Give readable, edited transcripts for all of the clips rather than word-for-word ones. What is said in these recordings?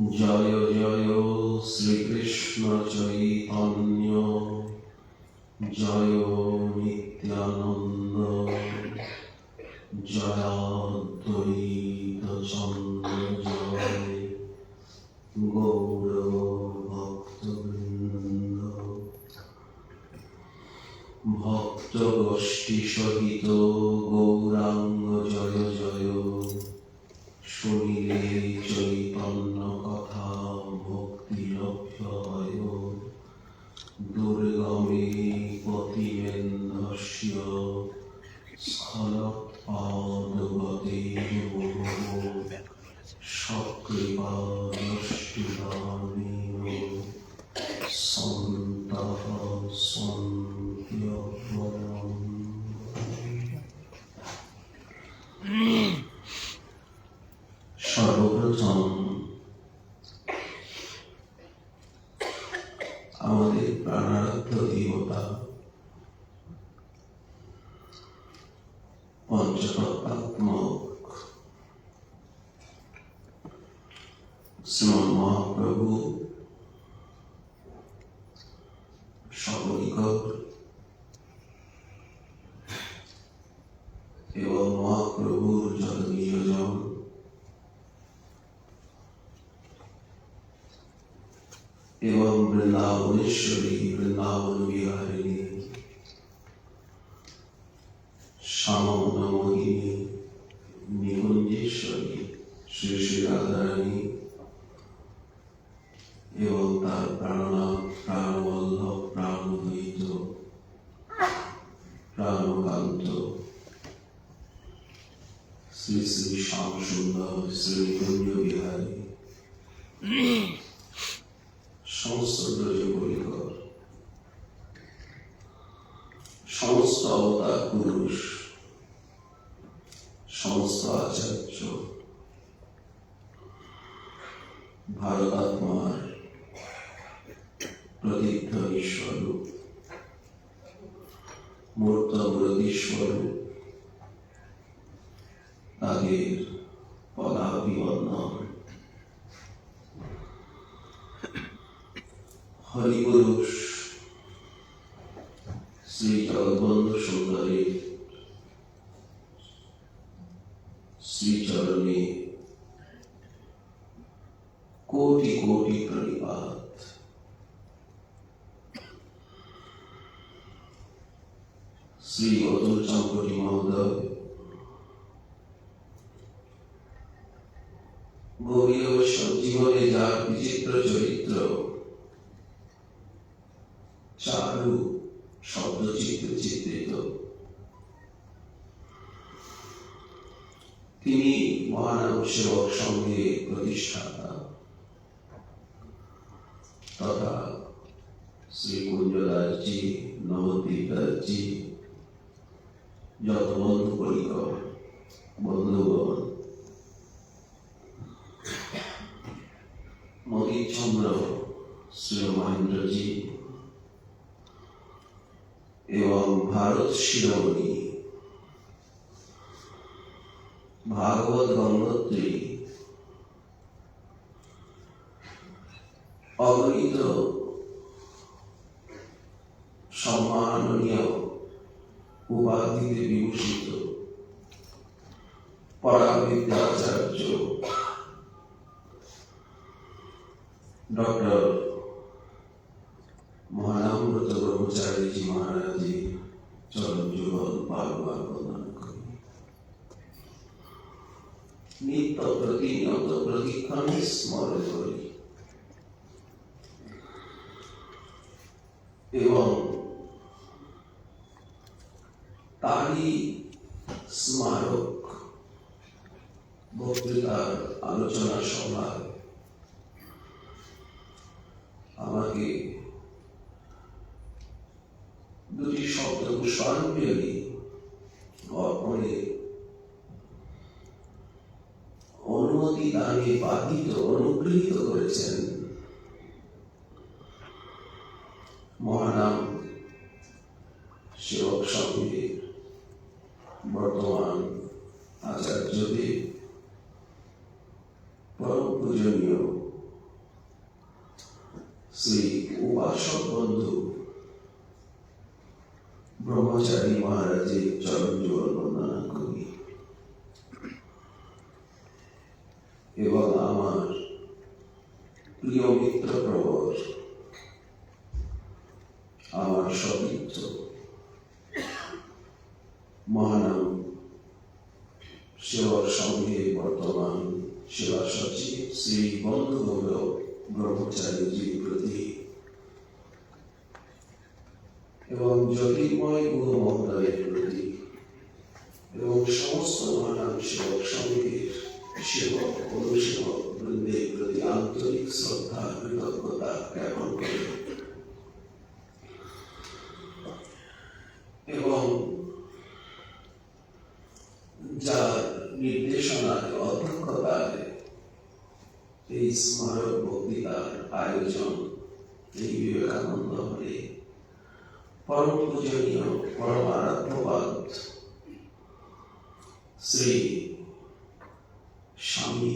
জয় জয় শ্রীকৃষ্ণ চৈতন্য জয় নিত্যানন্দ জয় অদ্বৈত চন্দ্র জয় গৌর ভক্তবৃন্দ ভক্ত গোষ্ঠী সহিত গৌরাঙ্গ জয় জয় শুনিলে চৈতন্য কথা ভক্তি লভ্য হয় দুর্গমে পতিমেন্দস্য স্খলৎপাদগতির মোহ সকৃপাদষ্টিদানেন সন্তঃ সন্ত্যবরম। সর্বপ্রথম আমাদের প্রাণারাধ্য দেবতা পঞ্চতত্ত্বাত্মক শ্রীমন মহাপ্রভু সবরিকর এবং মহাপ্রভুর যত নিয়োজন এবং বৃন্দাবনেশ্বরী বৃন্দাবন বিহারিণী শ্যামমোহিনী নিকুঞ্জেশ্বরী শ্রী শ্রী রাধারানী এবং তার প্রাণনাথ প্রাণবল্লভ প্রাণদ্বৈত প্রাণকান্ত শ্রী শ্রী শ্যাম সুন্দর শ্রী নিকুঞ্জ বিহারী সমস্ত ব্রজপরিকর সমস্ত অবতার পুরুষ সমস্ত আচার্য ভারতাত্মার প্রতিধ্বনি স্বরূপ মূর্তব্রতী স্বরূপ তাদের পদাভিবন্দন। হরিপুরুষ শ্রী জগৎবন্ধু সুন্দরী শ্রীচরণে কোটি কোটি প্রণিপাত। শ্রী অতুল চম্পটি মহোদয় গভীর বৈষ্ণব জীবনে যার বিচিত্র চরিত্র চারু শব্দচিত্রে চিত্রিত, তিনি মহানাম সেবক সংঘের প্রতিষ্ঠাতা তথা শ্রী কুঞ্জদাসজি নবদ্বীপ দাসজি যত বন্ধু পরিকর বন্ধুগণ মতিচন্দ্র শ্রী মহেন্দ্রজি এবং ভারত শিরোমণি ভাগবত গঙ্গোত্রী অগণিত সম্মাননীয় উপাধিতে বিভূষিত পরাবিদ্যাচার্য ডক্টর মহানামব্রত ব্রহ্মচারীজি মহারাজজি চরণ যুগল বারবার বন্দনা করি। নিত্য প্রতিনিয়ত প্রতিক্ষণে স্মরণ করি এবং তারই স্মারক বক্তৃতার আলোচনা সভায় আমাকে দুটি শব্দ পুষ্পাঞ্জলি অর্পণে অনুমতি দানে বাধিত অনুগৃহীত করেছেন মহানাম সেবক সংঘের বর্তমান আচার্যদেব পরম পূজনীয় শ্রী উপাসক বন্ধু ব্রহ্মচারী মহারাজের চরণ যুগল বন্দনা করি এবং আমার প্রিয় মিত্র প্রবর, আমার সতীর্থ মহানাম সেবক সংঘে বর্তমান সেবা সচিব শ্রী বন্ধু গৌরব ব্রহ্মচারীজির প্রতি এবং জ্যোতির্ময় গুরু মহোদয়ের প্রতি এবং সমস্ত মহানাম সেবক সংঘের সেবক অনুসেবক বৃন্দের প্রতি আন্তরিক শ্রদ্ধা কৃতজ্ঞতা জ্ঞাপন করে এবং যার নির্দেশনায় অধ্যক্ষতায় এই স্মারক বক্তৃতার আয়োজন এই বিবেকানন্দ হলে পরম পূজনীয় পরমারাধ্যবাদ শ্রী স্বামী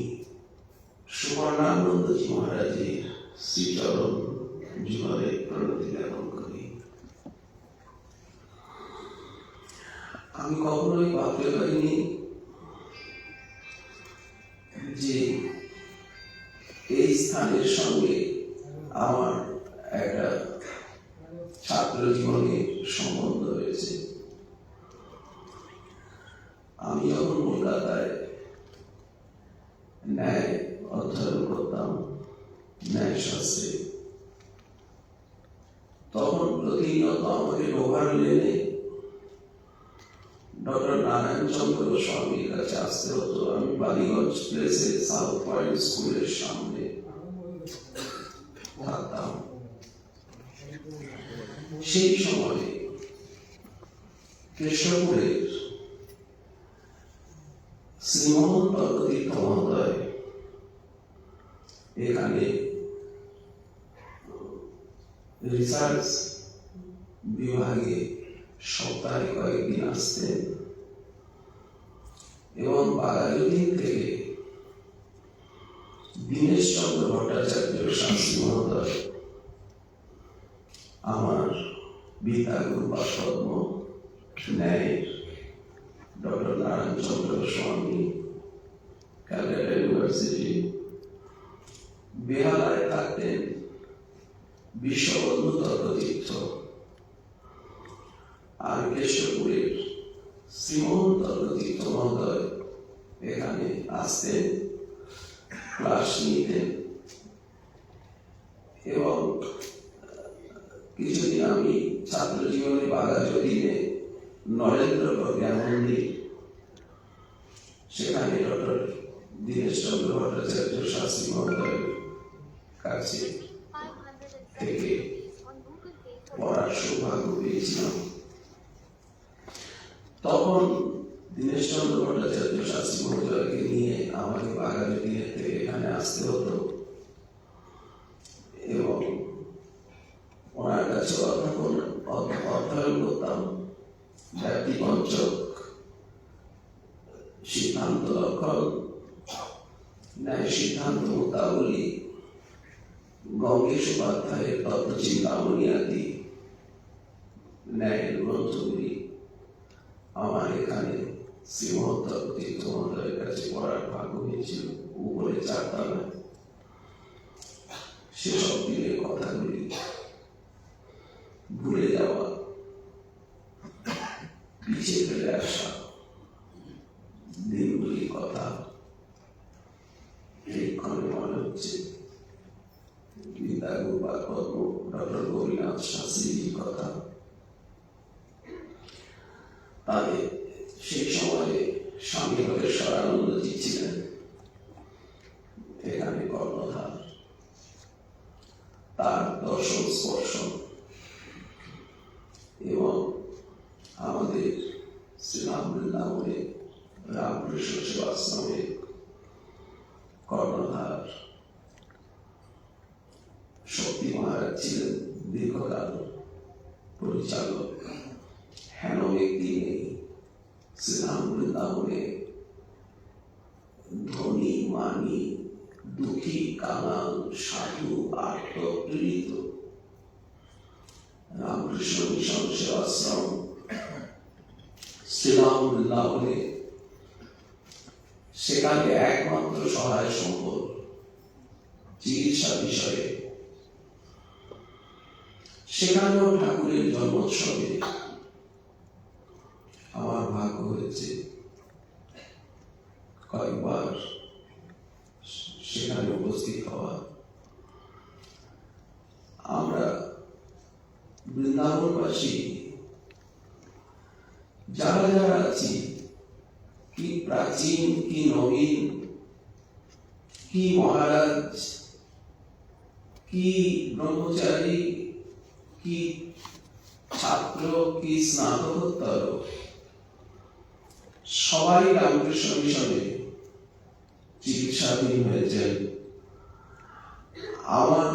সুবর্ণানন্দজি মহারাজের শ্রীচরণ যুগলে প্রণতি জ্ঞাপন করি। আমি কখনোই ভাবতে পারিনি যে এই স্থানের সঙ্গে আমার একটা ছাত্র জীবনের সম্বন্ধ রয়েছে। আমি যখন কলকাতায় ন্যায় অধ্যয়ন করতাম, ন্যায় শাস্ত্রে, তখন প্রতিনিয়ত আমাকে লোহার লেনে ডক্টর নারায়ণ চন্দ্র স্বামীর কাছে আসতে হতো। আমি বালিগঞ্জ প্লেসে সাউথ পয়েন্ট স্কুলের সামনে থাকতাম। সেই সময়ে কৃষ্ণপুরের শ্রীমোহন তর্কতীর্থ মহোদয় এখানে রিসার্চ বিভাগে সপ্তাহে কয়েকদিন আসতেন এবং বাঘাযতীন থেকে দীনেশ চন্দ্র ভট্টাচার্য শাস্ত্রী মহোদয় আমার বিদ্যাগুরু বাসপদ্ম, ন্যায়ের ডক্টর নারায়ণ চন্দ্র স্বামী, ক্যালকাটা ইউনিভার্সিটি, বেহালায় থাকতেন বিশ্ববন্ধু তর্কতীর্থ, আর কেশবপুরের শ্রীমোহন তর্কতীর্থ মহোদয় এখানে আসতেন, ক্লাস নিতেন এবং কিছুদিন আমি ছাত্র জীবনে বাঘাযতীনে নরেন্দ্র জ্ঞান মন্দির, সেখানে ডক্টর দীনেশ চন্দ্র ভট্টাচার্য শাস্ত্রী মহোদয়ের কাছে থেকে পড়ার সৌভাগ্য পেয়েছিলাম। তখন দীনেশ চন্দ্র ভট্টাচার্য শাস্ত্রী মহোদয়কে নিয়ে আমাকে বাঘাযতীনের থেকে এখানে আসতে হতো এবং ওনার কাছে অধ্যয়ন করতাম ব্যক্তিপঞ্চক, সিদ্ধান্ত লক্ষণ, ন্যায় সিদ্ধান্ত মোতাবলী, গঙ্গেশ উপাধ্যায়ের তত্ত্বচিন্তামণি আদি ন্যায়ের গ্রন্থগুলি আমার এখানে শ্রীমোহন তর্কতীর্থ মহোদয়ের কাছে পড়ার ভাগ্য হয়েছিল। উপরে চারতলায় সেসব দিনের কথাগুলি ভুলে যাওয়া, পিছিয়ে ফেলে আসা দিনগুলির কথা এইক্ষণে মনে হচ্ছে। বিদ্যাগুরু বাসপদ্ম ডক্টর গৌরীনাথ শাস্ত্রীজির কথা, তাদের সেই সময়ে স্বামী হরেশ্বরানন্দজি ছিলেন এখানে কর্ণধার। তার দর্শন স্পর্শন এবং আমাদের শ্রীরাম বৃন্দাবনে রামকৃষ্ণ সেবাশ্রমে কর্ণধার শক্তি মহারাজ ছিলেন দীর্ঘকাল পরিচালক। হেন ব্যক্তি নেই শ্রীরাম বৃন্দাবনে ধনী মানি দুঃখী, কাঙাল, সাধু, আর্ত, পীড়িত। রামকৃষ্ণ মিশন সেবাশ্রম শ্রীরাম বৃন্দাবনে সেখানে একমাত্র সহায় সম্বল চিকিৎসা বিষয়ে। সেখানেও ঠাকুরের জন্মোৎসবে আমার ভাগ্য হয়েছে কয়েকবার সেখানে উপস্থিত হওয়া। আমরা বৃন্দাবনবাসী যারা যারা আছি, কি প্রাচীন, কি নবীন, কি মহারাজ, কি ব্রহ্মচারী, কি ছাত্র, কি স্নাতকোত্তর, সবাই রামকৃষ্ণ মিশনে চিকিৎসাধীন হয়েছেন। আমার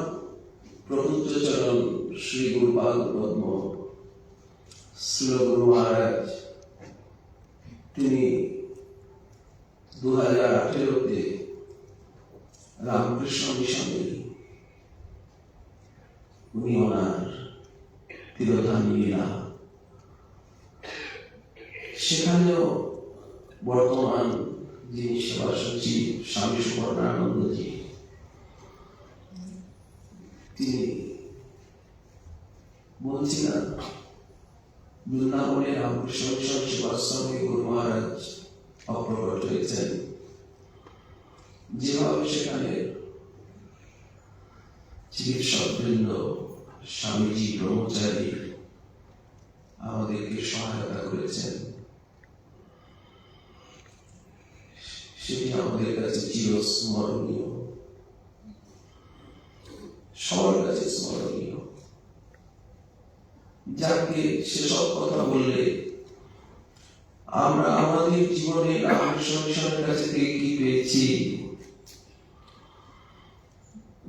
প্রপঞ্চচরণ শ্রী গুরুপাদ পদ্ম শ্রীগুরু মহারাজ, তিনি 2018-তে রামকৃষ্ণ মিশনে উনি ওনার তিরোধান লীলা, সেখানেও বর্তমান যিনি সেবা সচিব স্বামী সুবর্ণানন্দজি, তিনি বলছিলেন বৃন্দাবনে রামকৃষ্ণ মিশন সেবাশ্রমে গুরু মহারাজ অপ্রকট হয়েছেন। যেভাবে সেখানে চিকিৎসক বৃন্দ, স্বামীজি, ব্রহ্মচারী আমাদেরকে সহায়তা করেছেন, সেটি আমাদের কাছে চিরস্মরণীয়, সবার কাছে স্মরণীয়। যাকে সেসব কথা বললে আমরা আমাদের জীবনে রামকৃষ্ণ মিশনের কাছে থেকে কি পেয়েছি,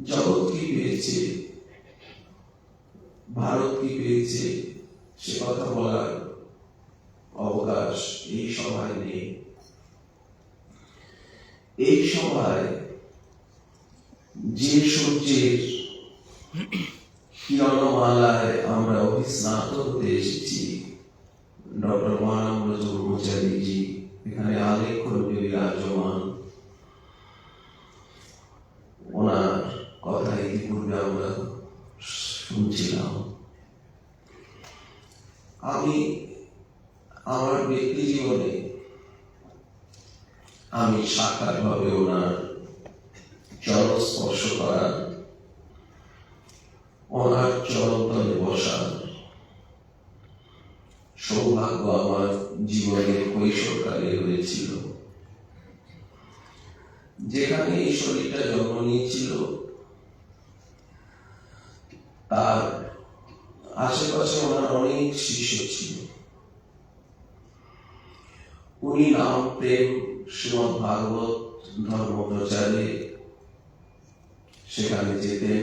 জগৎ কি পেয়েছে, ভারত কি পেয়েছে, সে কথা বলার অবকাশ এই সভায় নেই। এই সভায় যে সূর্যের কিরণমালায় আমরা অভিস্নাত হতে এসেছি, ডক্টর মহানন্দ ব্রহ্মচারীজি এখানে আলেখ্য রূপে বিরাজমান। ওনার কথা ইতিপূর্বে আমরা শুনছিলাম। আমি আমার ব্যক্তি জীবনে আমি সাক্ষাৎ ভাবে ওনার চরণ স্পর্শ করার, ওনার চরণতলে বসার সৌভাগ্য আমার জীবনের কৈশোরকালে হয়েছিল। যেখানে এই শরীরটা জন্ম নিয়েছিল তার আশেপাশে ওনার অনেক শিষ্য ছিল। উনি নাম, প্রেম, শ্রীমদ ভাগবত ধর্ম প্রচারে সেখানে যেতেন।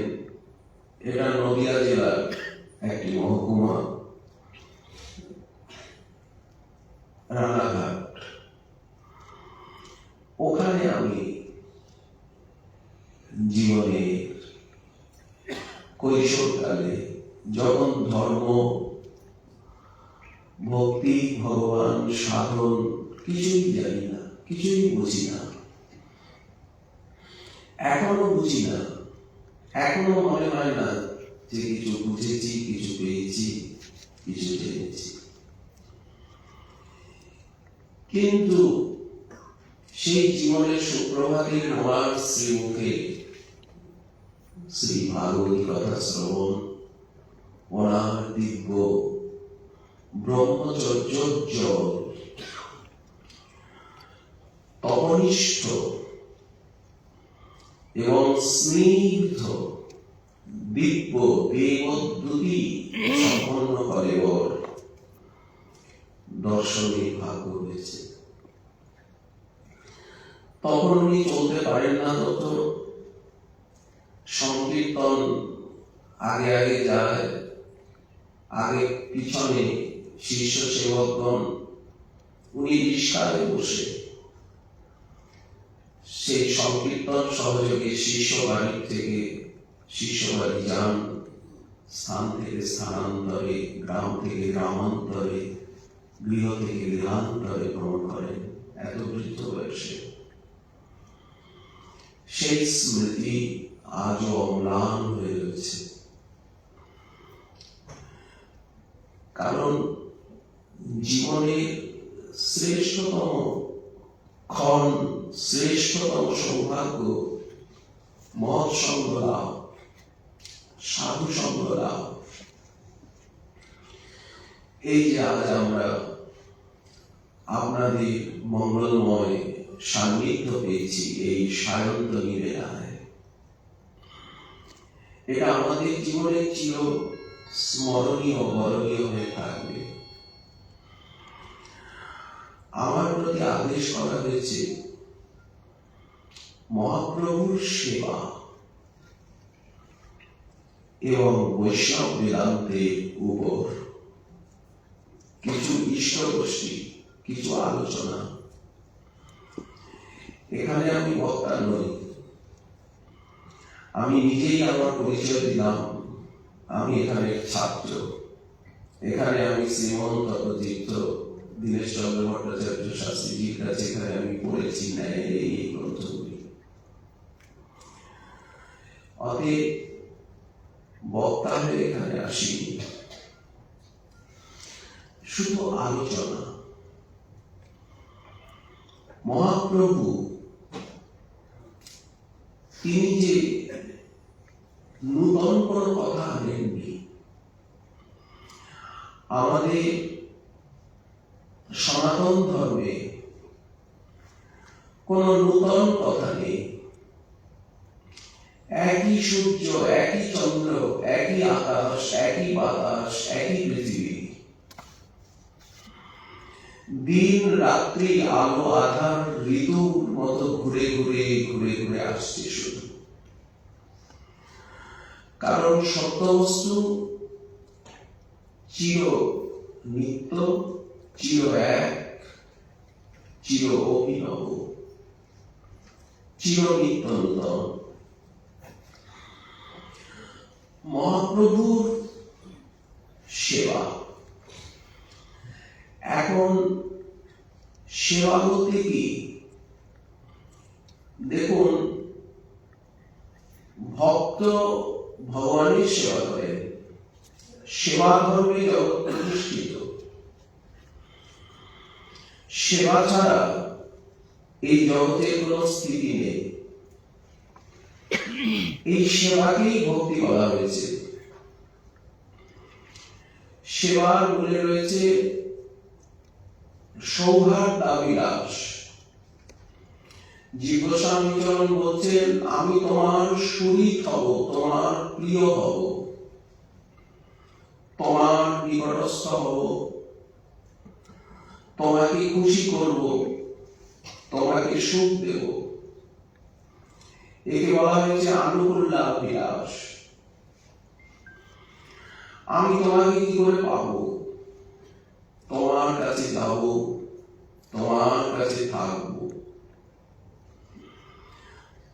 এটা নদিয়া জেলার একটি মহকুমা, রানাঘাট। ওখানে আমি জীবনে কৈশোরকালে যখন ধর্ম, ভক্তি, ভগবান, সাধন কিছুই জানি না, কিছুই বুঝি না, এখনো বুঝি না, এখনো মনে হয় না যে কিছু বুঝেছি, কিছু পেয়েছি, কিছু জেনেছি। কিন্তু সেই জীবনের সুপ্রভাতের মহান শ্রীমুখে শ্রী ভাগবতী কথা শ্রবণ, ওনার দিব্য ব্রহ্মচর্য তপনিষ্ঠ এবং স্নিগ্ধ দিব্য দেবদ্যুতি সম্পন্ন করে ওর দর্শনের ভাগ্য হয়েছে। তখন উনি চলতে পারেন না, তত সংকীর্তন আগে আগে যায়, আগে পিছনে শিষ্য সেবকগণ, উনি রিস্কায় বসে সেই সংকীর্তন সহযোগে শিষ্যবাড়ি যান, স্থান থেকে স্থানান্তরে, গ্রাম থেকে গ্রামান্তরে, গৃহ থেকে গৃহান্তরে ভ্রমণ করেন এত বৃদ্ধ বয়সে। সেই স্মৃতি আজও অম্লান হয়ে রয়েছে। কারণ জীবনের শ্রেষ্ঠতম ক্ষণ, শ্রেষ্ঠতম সৌভাগ্য মহৎ সঙ্গ লাভ, সাধু সঙ্গ লাভ। এই যে আজ আমরা আপনাদের মঙ্গলময় সান্নিধ্য পেয়েছি এই সায়ন্তনী বেলায়, এটা আমাদের জীবনে চির স্মরণীয়, বরণীয় হয়ে থাকবে। আমার প্রতি আদেশ করা হয়েছে মহাপ্রভুর সেবা এবং বৈষ্ণব বেদান্তের উপর কিছু ইষ্টগোষ্ঠী, কিছু আলোচনা। এখানে আমি বক্তা নই, আমি নিজেই আমার পরিচয় দিলাম, আমি এখানে ছাত্র। এখানে আমি শ্রীমন্ত তীর্থ দীনেশ চন্দ্র ভট্টাচার্য শাস্ত্রীজির কাছে এখানে আমি পড়েছি ন্যায়ের এই গ্রন্থগুলি। অতএব বক্তা হয়ে এখানে আসিনি, শুধু আলোচনা। মহাপ্রভু তিনি যে নূতন কোন কথা আনেননি, আমাদের সনাতন ধর্মে কোন নূতন কথা নেই। একই সূর্য, একই চন্দ্র, একই আকাশ, একই বাতাস, একই পৃথিবী, দিন রাত্রি, আলো আধার, ঋতুর মতো ঘুরে ঘুরে ঘুরে ঘুরে আসছে শুধু। কারণ সত্য বস্তু চির নিত্য, চির এক, চির অভিনব, চির নিত্য নূতন। মহাপ্রভুর সেবা, এখন সেবা বলতে কি? দেখুন, ভক্ত ভগবানের সেবা করেন, সেবা ধর্মে জগৎ প্রতিষ্ঠিত। সেবা ছাড়া এই জগতের কোন স্থিতি নেই। এই সেবাকেই ভক্তি বলা হয়েছে। সেবার মূলে রয়েছে সৌহার্দ্যাবিলাস। জীবস্বামীচরণ বলছেন, আমি তোমার সুহৃদ হব, তোমার প্রিয় হব, তোমার নিকটস্থ হব, তোমাকে খুশি করব, তোমাকে সুখ দেব। একে বলা হয়েছে আনুকূল্যাভিলাষ। আমি তোমাকে কি করে পাবো? তোমার কাছে যাব, তোমার কাছে থাকবো,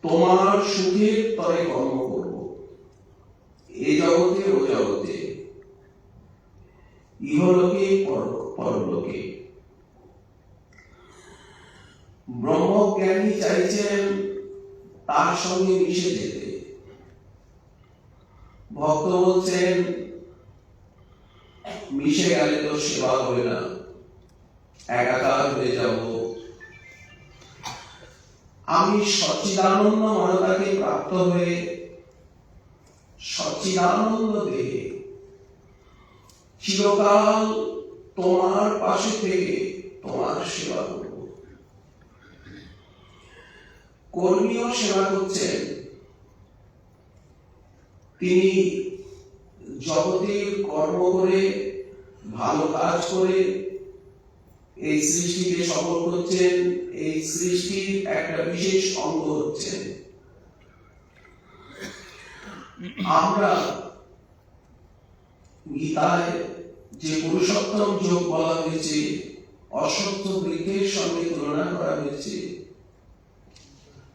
তোমার সুখের তরে কর্ম করব, এ জগতে ও জগতে, ইহলোকে পরলোকে। ব্রহ্মজ্ঞানী চাইছেন তার সঙ্গে মিশে যেতে। ভক্ত বলছেন, মিশে গেলে তো সেবা হবে না, একাকার হয়ে যাব। আমি সচ্চিদানন্দ মনতাকে প্রাপ্ত হয়ে সচ্চিদানন্দ দেহে চিরকাল তোমার পাশে থেকে তোমার সেবা করব। কর্মীও সেবা করছেন, তিনি জগতের কর্ম করে, ভালো কাজ করে এই সৃষ্টিকে সফল করছেন। এই সৃষ্টির একটা বিশেষ অঙ্গ হচ্ছেন। আমরা গীতায় যে পুরুষোত্তম যোগ বলা হয়েছে, অশ্বত্থ বৃক্ষের সঙ্গে তুলনা করা হয়েছে,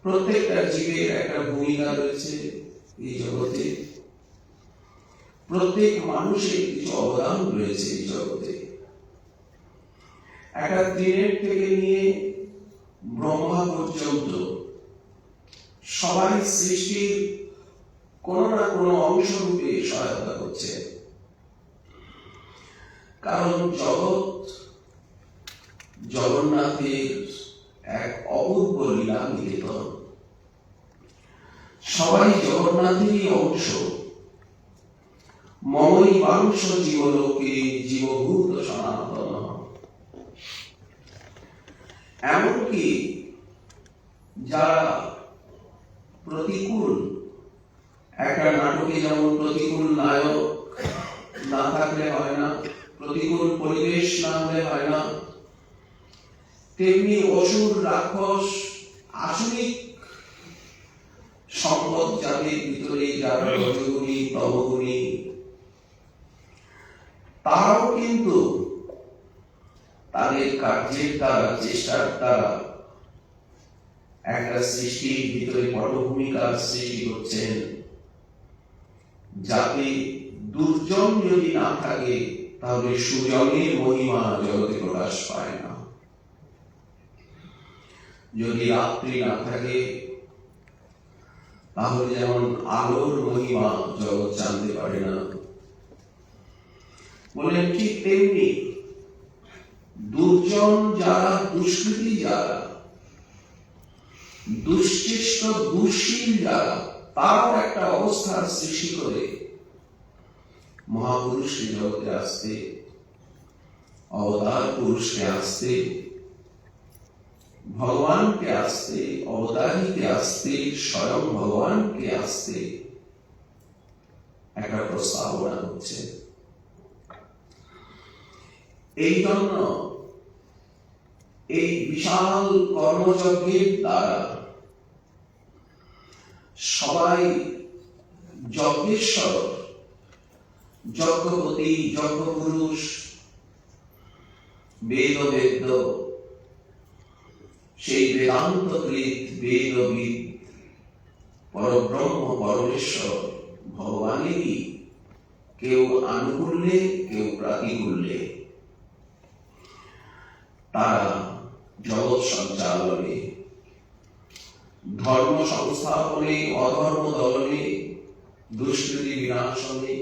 প্রত্যেকটা জীবের একটা ভূমিকা রয়েছে এই জগতে, প্রত্যেক মানুষের কিছু অবদান রয়েছে এই জগতে। একটা তৃণের থেকে নিয়ে ব্রহ্মা পর্যন্ত সবাই সৃষ্টির কোন না কোনো অংশ রূপে সহায়তা করছে। কারণ জগৎ জগন্নাথের এক অপূর্ব লীলা মিলিতন। সবাই জগন্নাথেরই অংশ। মমই বাংশ জীবলোকে জীবভূত সনাতন। এমনকি যারা প্রতিকূল, একটা নাটকে যেমন প্রতিকূল নায়ক না থাকলে হয় না, প্রতিকূল পরিবেশ না হলে হয় না, তেমনি অসুর রাক্ষস আসরিক সম্পদ যাদের ভিতরে যারা রজগুণী তমগুণী, তারাও কিন্তু তাদের কার্যের দ্বারা চেষ্টার দ্বারা একটা সৃষ্টির ভিতরে পটভূমিকা সৃষ্টি করছেন, যাতে দুর্জন যদি না থাকে তাহলে সুজনের মহিমা জগতে প্রকাশ পায় না। যদি রাত্রি না থাকে তাহলে যেমন আলোর মহিমা জগৎ জানতে পারে না, বলেন ঠিক তেমনি দুর্জন যারা, দুষ্কৃতী যারা, দুশ্চেষ্ট দুঃশীল যারা, তারাও একটা অবস্থার সৃষ্টি করে মহাপুরুষকে জগতে আসতে, অবতার পুরুষকে আসতে, ভগবানকে আসতে, অবতারীকে আসতে, স্বয়ং ভগবানকে আসতে একটা প্রস্তাবনা হচ্ছে। এই জন্য এই বিশাল কর্মযজ্ঞের দ্বারা সবাই যজ্ঞেশ্বর, যজ্ঞপতি, যজ্ঞপুরুষ, বেদবেদ্য, সেই বেদান্তকৃত বেদবিদ পরব্রহ্ম পরমেশ্বর ভগবানেরই কেউ আনুকূল্যে কেউ প্রাতিকূল্যে তারা জগৎ সঞ্চালনে, ধর্ম সংস্থাপনে, অধর্ম দলনে, দুষ্কৃতি বিনাশনে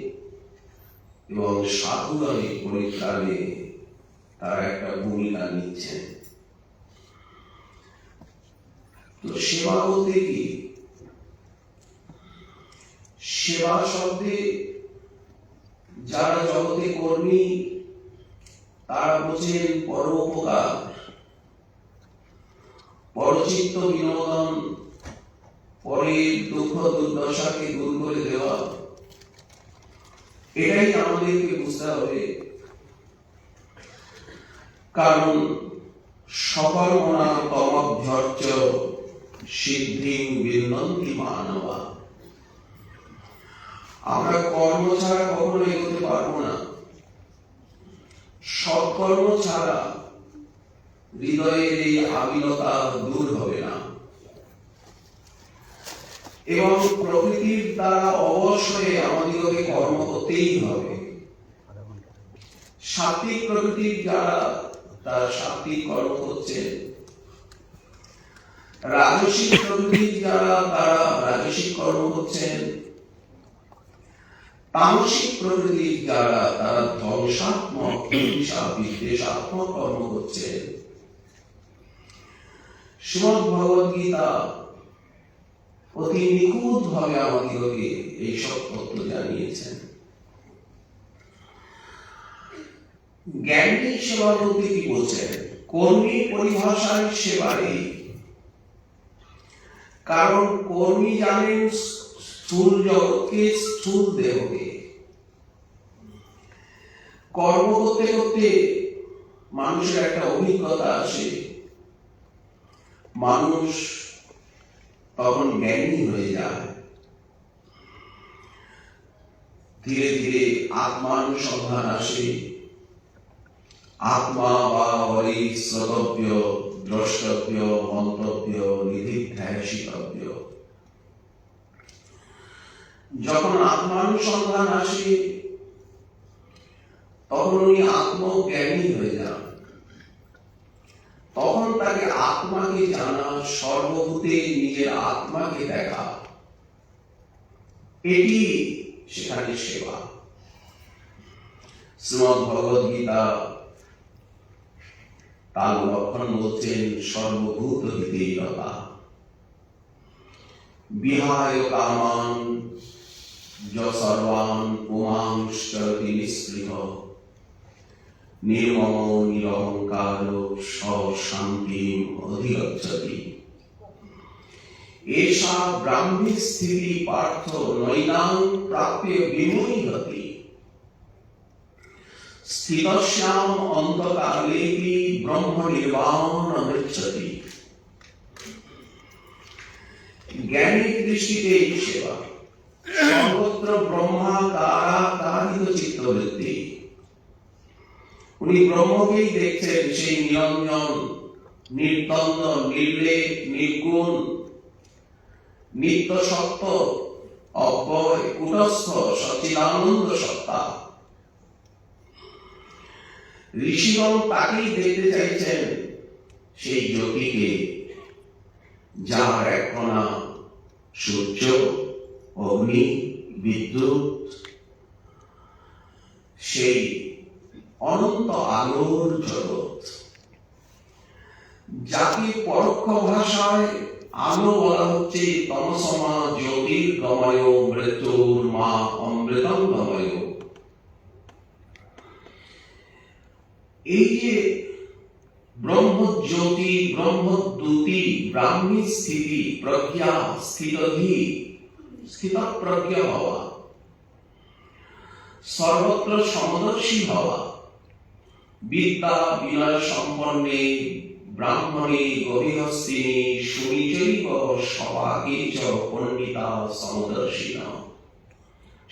এবং সাধুগণের পরিত্রাণে তারা একটা ভূমিকা নিচ্ছেন। তো সেবা বলতে কি? সেবা শব্দে যারা জগতে কর্মী তারা বোঝেন পরোপকার, পরচিত্ত বিনোদন, পরের দুঃখ দুর্দশাকে দূর করে দেওয়া। এটাই আমাদেরকে বুঝতে হবে। কারণ সকর্মণা তমভ্যর্চ সিদ্ধিং বিন্দন্তি মানবা। আমরা কর্ম ছাড়া কখনো এগোতে পারবো না। সৎকর্ম ছাড়া হৃদয়ের এই আবিলতা দূর হবে না। এবং প্রকৃতির দ্বারা অবশ্যই আমাদেরকে কর্ম করতেই হবে। সাত্বিক প্রকৃতির যারা তারা সাত্বিক কর্ম করছে, রাজসিক প্রকৃতির যারা তারা রাজসিক কর্ম করছেন, তামসিক প্রকৃতির যারা তারা ধ্বংসাত্মক হিংসা বিদ্বেষাত্মক কর্ম করছেন। শ্রীমদ্ ভগবদ গীতা অতি নিখুঁত ভাবে আমাদেরকে এইসব তথ্য জানিয়েছেন। জ্ঞানী সেবা বলতে কি বলছেন? কর্মী পরিভাষায় সেবারে। কারণ কর্মী জানেন স্থূল জগৎকে, স্থূল দেহকে। কর্ম করতে করতে মানুষের একটা অভিজ্ঞতা আসে, মানুষ তখন জ্ঞানী হয়ে যায়। ধীরে ধীরে আত্মানুসন্ধান আসে। আত্মা বা হরি শ্রোতব্য দ্রষ্টব্য, মন্তব্য, নিধিধ্যাসিতব্য। যখন আত্মানুসন্ধান আসে তখন উনি আত্মজ্ঞানী হয়ে যান। তখন তাকে আত্মাকে জানা, সর্বভূতে নিজের আত্মাকে দেখা, এটি সেখানে সেবা। শ্রীমদ্ ভগবদ গীতা তার লক্ষণ বলছেন সর্বভূত হিতেরতা। বিহায় কামান সর্বান পুমাংশ্চরতি নিঃস্পৃহ নির্মম নিরহংকার শান্তিম অধিগচ্ছতি। এষা ব্রাহ্মী স্থিতি পার্থ নৈনাং প্রাপ্য বিমূঢ়তি। স্থিতস্যাম অন্তকালেপি ব্রহ্ম নির্বাণমৃচ্ছতি। জ্ঞানী দৃষ্টিতে এই সেবা। সর্বত্র ব্রহ্মাকারাকারিত চিত্তবৃত্তি। উনি ব্রহ্মকেই দেখছেন, সেই নিরঞ্জন, নির্দ্বন্দ্ব, নির্লেপ, নির্গুণ, নিত্য সত্য, অব্যয়, কুটস্থ, সচ্চিদানন্দ সত্তা। ঋষিগণ তাকেই দেখতে চাইছেন, সেই জ্যোতিকে, যার একখানা সূর্য, অগ্নি, বিদ্যুৎ, সেই অনন্ত আলোর জগৎ, যাকে পরোক্ষ ভাষায় আলো বলা হচ্ছে তমসমা জ্যোতির্গময় মৃত্যুর্মা অমৃতম গময়। এই যে ব্রহ্মজ্যোতি, ব্রহ্মদ্যুতি, ব্রাহ্মী স্থিতি প্রজ্ঞা, স্থিতধি, স্থিতপ্রজ্ঞ হওয়া, সর্বত্র সমদর্শী হওয়া, বিদ্যা বিনয় সম্পন্নে ব্রাহ্মণে গভীরস্তিনি সুনিচৈব সবাকে চ পণ্ডিতা সমদর্শিনা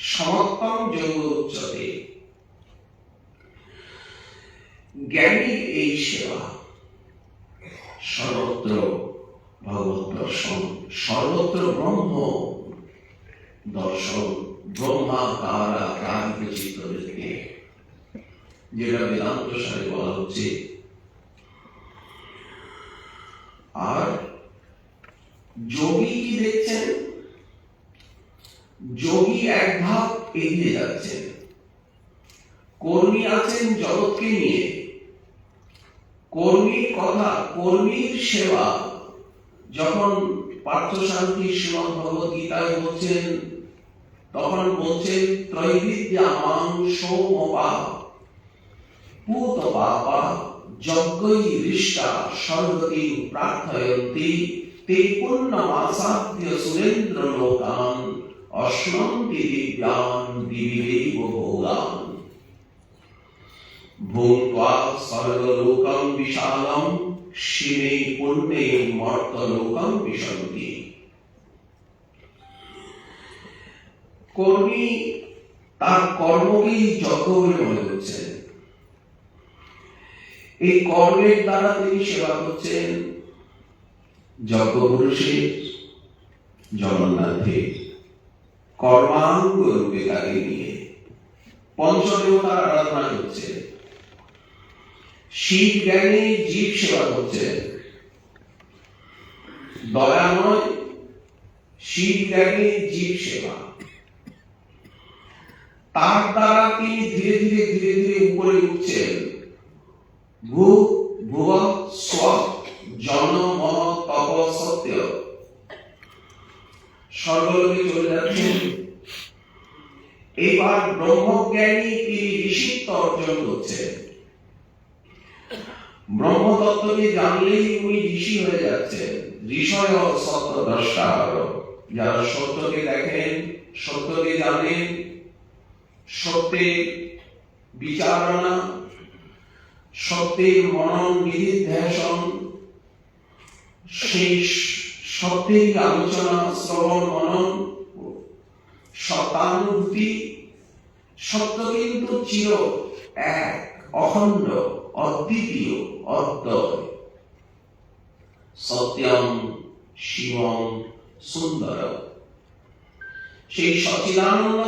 সমত্তম যোগ উচ্যতে। জ্ঞানীর এই সেবা। সর্বত্র ভগবত দর্শন, সর্বত্র ব্রহ্ম দর্শন, ব্রহ্মাকারাকারিত চিত্তবৃত্তি, যেটা বেদান্ত সারে বলা হচ্ছে। আর যোগী কি দেখছেন? যোগী এক ধাপ এগিয়ে যাচ্ছেন। কর্মী আছেন জগৎকে নিয়ে, কর্মীর কথা, কর্মীর সেবা। যখন পার্থসারথী শ্রীমদ্ ভগবদ গীতায় বলছেন, তখন বলছেন ত্রৈবিদ্যা মাং সোমপা পূত পাপা যজ্ঞৈ ঋষ্টা সর্বতি প্রার্থয়ন্তি তে পুণ্যমাসাদ্য সুরেন্দ্র লোকান অশ্নন্তি দিব্যান দিবিদেব ভোগান ভূত্বা স্বর্গলোকং বিশালং শিবে পুণ্যে মর্ত্যলোকং বিশন্তি। কর্মী তার কর্মকেই যজ্ঞ বলে মনে করছেন। এই কর্মের দ্বারা তিনি সেবা করছেন যজ্ঞ পুরুষের, জগন্নাথের কর্মাঙ্গ রূপে তাকে নিয়ে পঞ্চদেবতার আরাধনা করছে। শিব জ্ঞানী জীব সেবা করছে। দয়াময় শিব জ্ঞানী জীব সেবা। তার দ্বারা তিনি ধীরে ধীরে ধীরে ধীরে উপরে উঠছেন। ভূ ভুব স্ব জন মহ তপ সত্য, স্বর্গলোকে চলে যাচ্ছেন। এবার ব্রহ্মজ্ঞানী তিনি ঋষিত্ব অর্জন করছেন। ব্রহ্মতত্ত্বকে জানলেই উনি ঋষি হয়ে যাচ্ছেন। ঋষয় সত্য দ্রষ্টা, যারা সত্যকে দেখেন, সত্যকে জানেন, সত্যের বিচারণা, সত্যের মনন নিধিধ্যাসন, সেই সত্যের আলোচনা, শ্রবণ মনন, সত্যানুভূতি। সত্য কিন্তু চির এক, অখণ্ড, অদ্বিতীয়, অদ্বয়। সত্যম শিবম সুন্দরম। সেই সচিদানন্দ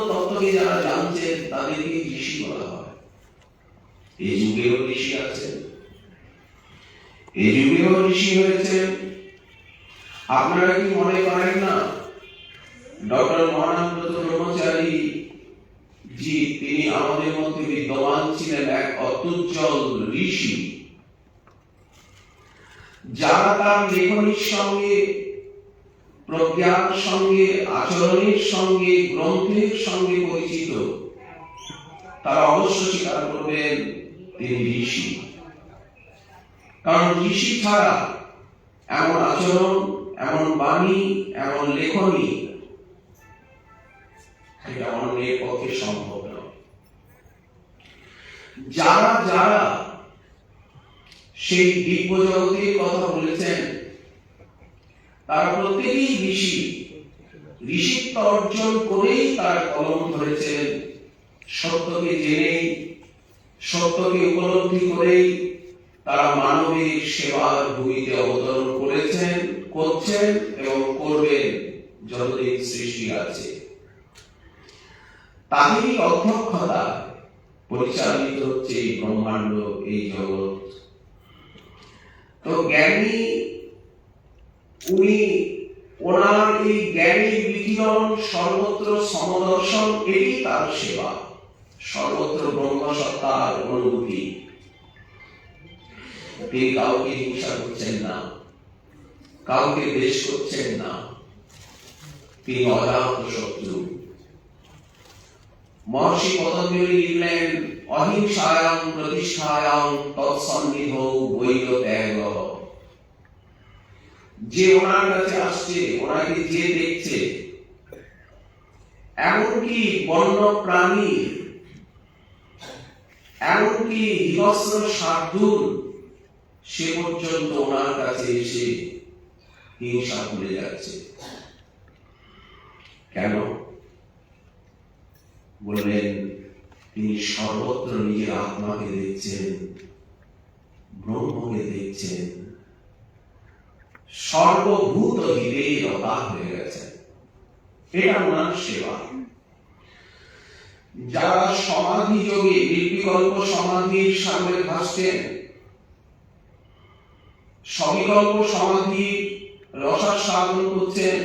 তত্ত্বকে যারা জানছেন তাদেরকে ঋষি বলা হয়। এই যুগেও ঋষি আছেন, এই যুগেও ঋষি হয়েছেন। আপনারা কি মনে করেন না ডক্টর মহানামব্রত ব্রহ্মচারী জি তিনি আমাদের মধ্যে বিদ্যমান ছিলেন এক অত্যুজ্জ্বল ঋষি, যারা তার লেখনীর সঙ্গে, প্রজ্ঞার সঙ্গে, আচরণের সঙ্গে, গ্রন্থের সঙ্গে পরিচিত, তারা অবশ্য স্বীকার করবেন তিনি ঋষি। কারণ ঋষি ছাড়া এমন আচরণ, এমন বাণী, এমন লেখনী এটা অন্যের পক্ষে সম্ভব নয়। যারা যারা সেই দিব্য জগতের কথা বলেছেন তারা প্রত্যেকেই ঋষি। ঋষিত্ব অর্জন করেই তারা কলম ধরেছেন, সত্যকে জেনেই, সত্যকে উপলব্ধি করেই তারা মানবিক সেবার ভূমিতে অবতরণ করেছেন, করছেন এবং করবেন যতদিন সৃষ্টি আছে। তাদেরই অধ্যক্ষতা পরিচালিত হচ্ছে এই ব্রহ্মাণ্ড, এই জগৎ। তো জ্ঞানী উনি, ওনার এই জ্ঞানী বিকিরণ, সর্বত্র সমদর্শন, এটি তার সেবা, সর্বত্র ব্রহ্মসত্তার অনুভূতি। তিনি কাউকে হিংসা করছেন না, কাউকে দ্বেষ করছেন না, তিনি অজাত শত্রু। মহর্ষি পতঞ্জলি লিখলেন, অহিংসায়াং প্রতিষ্ঠায়াং তৎসন্নিধৌ বৈর ত্যাগ। যে ওনার কাছে আসছে, ওনাকে যে দেখছে, এমনকি বন্য প্রাণী, এমনকি হিংস্র শার্দূল, সে পর্যন্ত ওনার কাছে এসে হিংসা ভুলে যাচ্ছে। কেন? বললেন তিনি সর্বত্র নিজের আত্মাকে দেখছেন, ব্রহ্মকে দেখছেন, সর্বভূত হিতে রতা হয়ে গেছেন। এটা ওনার সেবা। যারা সমাধি যোগে, নির্বিকল্প সমাধির সামনে ভাসছেন, সবিকল্প সমাধি রসাস্বাদন করছেন,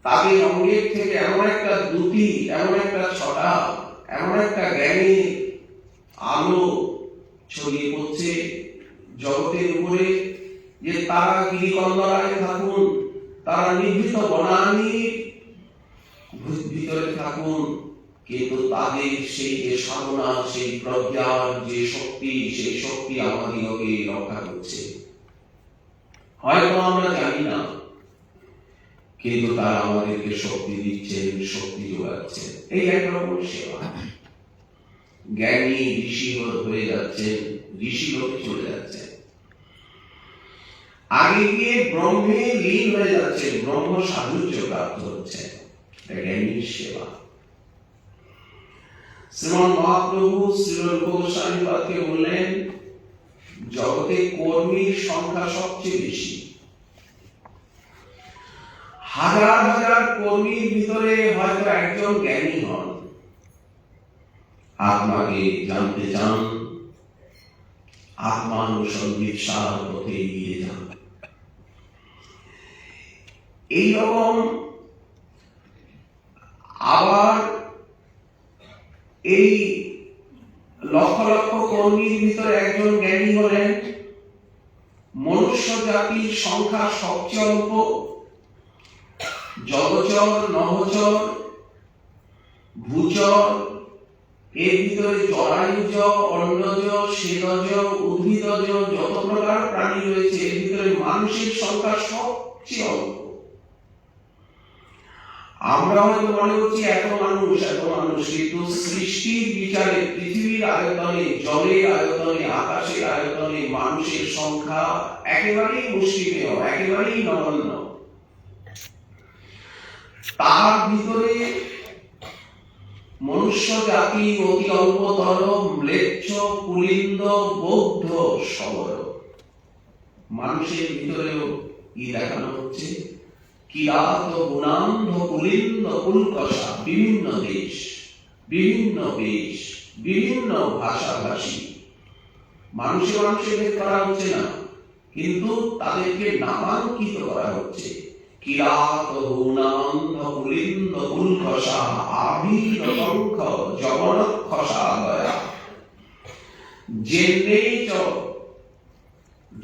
তাদের অঙ্গের থেকে এমন একটা দ্যুতি, এমন একটা ছটা, এমন একটা জ্ঞানের আলো ছড়িয়ে পড়ছে জগতের উপরে, যে তারা গিরিকন্দরায় থাকুন, তারা নিভৃত বনানীর ভিতরে থাকুন, কিন্তু তাদের সেই যে সাধনা, সেই প্রজ্ঞার যে শক্তি, সেই শক্তি আমাদিগকে রক্ষা করছে। হয়তো আমরা জানি না, কিন্তু তারা আমাদেরকে শক্তি দিচ্ছেন, শক্তি যোগাচ্ছেন। এই একরকম সেবা। জ্ঞানী ঋষি হয়ে যাচ্ছেন, ঋষি লোকে চলে যাচ্ছেন, আগে গিয়ে ব্রহ্মে লীন হয়ে যাচ্ছে, ব্রহ্ম সাযুজ্য প্রাপ্ত হচ্ছে। জ্ঞানীর সেবা। শ্রীমন মহাপ্রভু শ্রীরূপ গোস্বামী পাদকে বললেন, জগতে কর্মীর সংখ্যা সবচেয়ে বেশি। হাজার হাজার কর্মীর ভিতরে হয়তো একজন জ্ঞানী হন, আত্মাকে জানতে চান, আত্মানুসন্ধিৎসার পথে এগিয়ে যান। এইরকম আবার এই লক্ষ লক্ষ কর্মীর ভিতরে একজন জ্ঞানী হলেন। মনুষ্য জাতির সংখ্যা সবচেয়ে অল্প। জগচর, নহচর, ভূচর, এর ভিতরে জরায়ুজ, অন্নজ, সেদজ, উদ্ভিদজ, যত প্রকার প্রাণী রয়েছে, এর ভিতরে মানুষের সংখ্যা সবচেয়ে অল্প। আমরা হয়তো মনে করছি এত মানুষ, কিন্তু সৃষ্টির বিচারে পৃথিবীর আয়তনে, জলের আয়তনে, আকাশের আয়তনে মানুষের সংখ্যা একেবারেই মুষ্টিমেয়, একেবারেই নগণ্য। তার ভিতরে মনুষ্য জাতি অতি অল্পতর, ম্লেচ্ছ, কুলিন্দ, বৌদ্ধ, সবর। মানুষের ভিতরেও কি দেখানো হচ্ছে? কিরাত গুণান্ধ কুলিন্দ কুলকষা, বিভিন্ন দেশ, বিভিন্ন দেশ, বিভিন্ন ভাষাভাষী, মানুষে মানুষে ভেদ করা হচ্ছে না, কিন্তু তাদেরকে নামাঙ্কিত করা হচ্ছে। কিরাত গুণান্ধ কুলিন্দ কুলকষা আবির শঙ্খ জগন্নাথ জেনে চ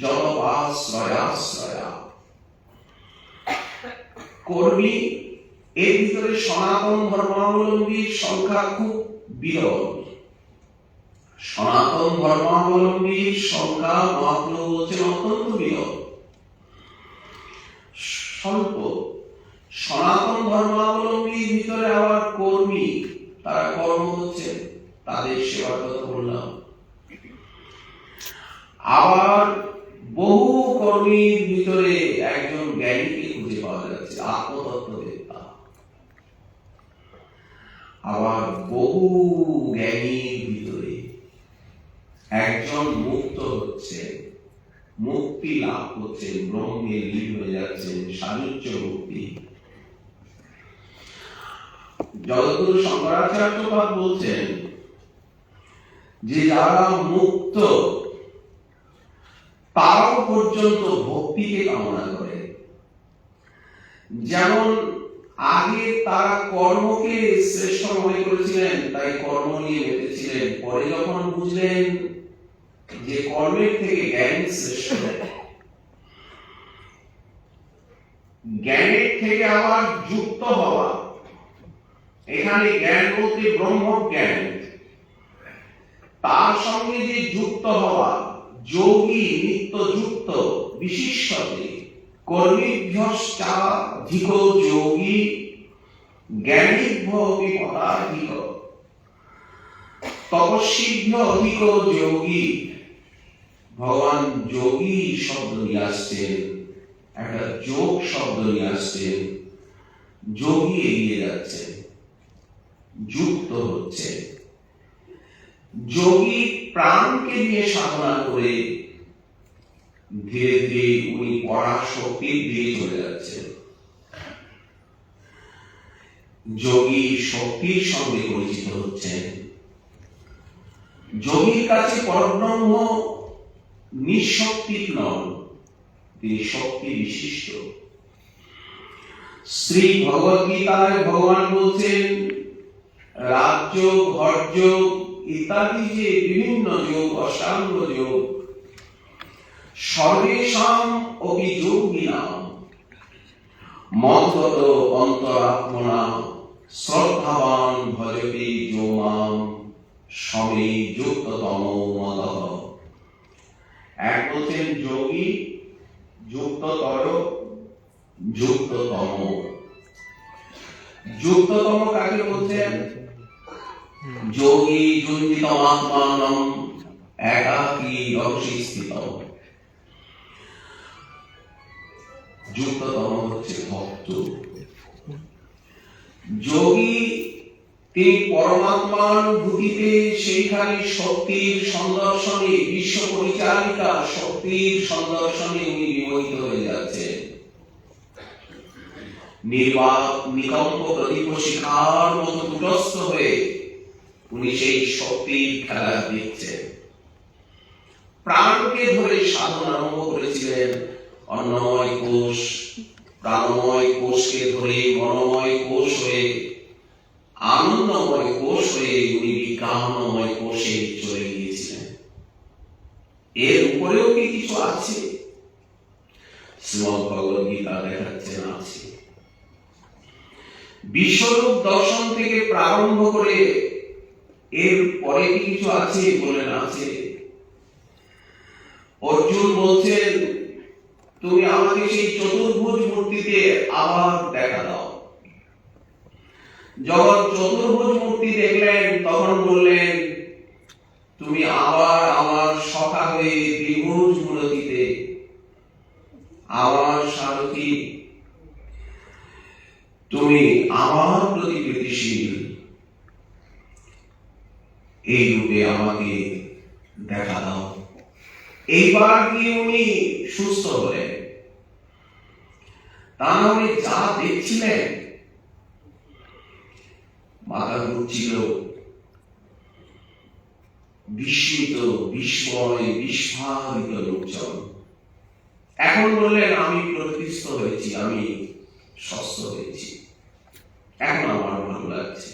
জলবাশ্রয়াশ্রয়া। কর্মী, এর ভিতরে সনাতন ধর্মাবলম্বীর সংখ্যা খুব বিরল। সনাতন ধর্মাবলম্বীর সংখ্যা মহাপ্রভু বলছেন অত্যন্ত বিরল, স্বল্প। সনাতন ধর্মাবলম্বীর ভিতরে আবার কর্মী, তারা কর্ম হচ্ছে, তাদের সেবার কথা বললাম। আবার বহু কর্মীর ভিতরে একজন জ্ঞানীকে খুঁজে পাওয়া যাচ্ছে, আত্মতত্ত্ববেত্তা। আবার বহু জ্ঞানীর ভিতরে একজন মুক্ত হচ্ছে, মুক্তি লাভ করছেন, ব্রহ্মে লীন হয়ে যাচ্ছেন, সাযুজ্য মুক্তি। জগদ্গুরু শঙ্করাচার্যপাদ বলছেন যে যারা মুক্ত তারাও পর্যন্ত ভক্তিকে কামনা করে। যেমন আগে তারা কর্মকে শ্রেষ্ঠ মনে করেছিলেন, তাই কর্ম নিয়ে মেতেছিলেন। পরে যখন বুঝলেন যে কর্মের থেকে জ্ঞান শ্রেষ্ঠ, জ্ঞানের থেকে আবার যুক্ত হওয়া, এখানে জ্ঞান বলতে ব্রহ্মজ্ঞান, তার সঙ্গে যে যুক্ত হওয়া, যোগী নিত্য যুক্ত বিশিষ্টতে কর্মীভ্যশ্চাধিক যোগী জ্ঞানীভ্যপি পদাধিক তপস্বীভ্য অধিক যোগী। ভগবান যোগী শব্দ নিয়ে আসছেন, একটা যোগ শব্দ নিয়ে আসছেন। যোগী এগিয়ে যাচ্ছে, যুক্ত হচ্ছে। যোগী প্রাণকে নিয়ে সাধনা করে ধীরে ধীরে উনি পরাশক্তির দিকে চলে যাচ্ছেন। যোগী শক্তির সঙ্গে পরিচিত হচ্ছেন। যোগীর কাছে পরব্রহ্ম নিঃশক্তিক নন, তিনি শক্তি বিশিষ্ট। শ্রী ভগবত গীতায় ভগবান বলছেন রাজযোগ, হঠযোগ ইত্যাদি যে বিভিন্ন যোগ, অষ্টাঙ্গ যোগ, সর্বেষাং অপি যোগিনাং মদ্গত অন্তরাত্মনা শ্রদ্ধাবান ভজতে যো মাং সমে যুক্ততম মদঃ। এক বলছেন যোগী, যুক্ততর, যুক্ততম। যুক্ততম কাকে বলছেন? যোগী যুঞ্জিতমাত্মানং একাকী রহস্যে স্থিতঃ। যুক্ততম হচ্ছে ভক্ত। যোগী তিনি পরমাত্মানুভূতিতে, সেইখানে শক্তির সন্দর্শনে, বিশ্ব পরিচালিকা শক্তির সন্দর্শনে উনি বিমোহিত হয়ে যাচ্ছেন। নির্বাক নিকম্প প্রদীপ শিখার মতো কুটস্থ হয়ে উনি সেই শক্তির খেলা দেখছেন। প্রাণকে ধরে সাধনা আরম্ভ করেছিলেন। অন্নময় কোষ, প্রাণময় কোষকে ধরে মনোময় কোষ হয়ে, আনন্দময় কোষ হয়ে উনি বিজ্ঞানময় কোষে চলে গিয়েছিলেন। এর উপরেও কি কিছু আছে? শ্রীমদ্ ভগবত গীতা দেখাচ্ছেন আছে। বিশ্বরূপ দর্শন থেকে প্রারম্ভ করে এর পরে কি কিছু আছে? বলেন আছে। অর্জুন বলছেন তুমি আমাকে সেই চতুর্ভুজ মূর্তিতে আবার দেখা দাও। যখন চতুর্ভুজ মূর্তি দেখলেন তখন বললেন তুমি আবার আমার সখা হয়ে দ্বিভুজ মূর্তিতে, আমার সারথি, তুমি আমার প্রতি প্রীতিশীল, এই রূপে আমাকে দেখা দাও। এইবার গিয়ে উনি সুস্থ হলেন। তা নাহলে যা দেখছিলেন, মাথা ঘুরছিল, বিস্মিত, বিস্ময়, বিস্ফারিত লোকজন। এখন বললেন, আমি প্রকৃষ্ট হয়েছি, আমি সুস্থ হয়েছি, এখন আমার ভালো লাগছে।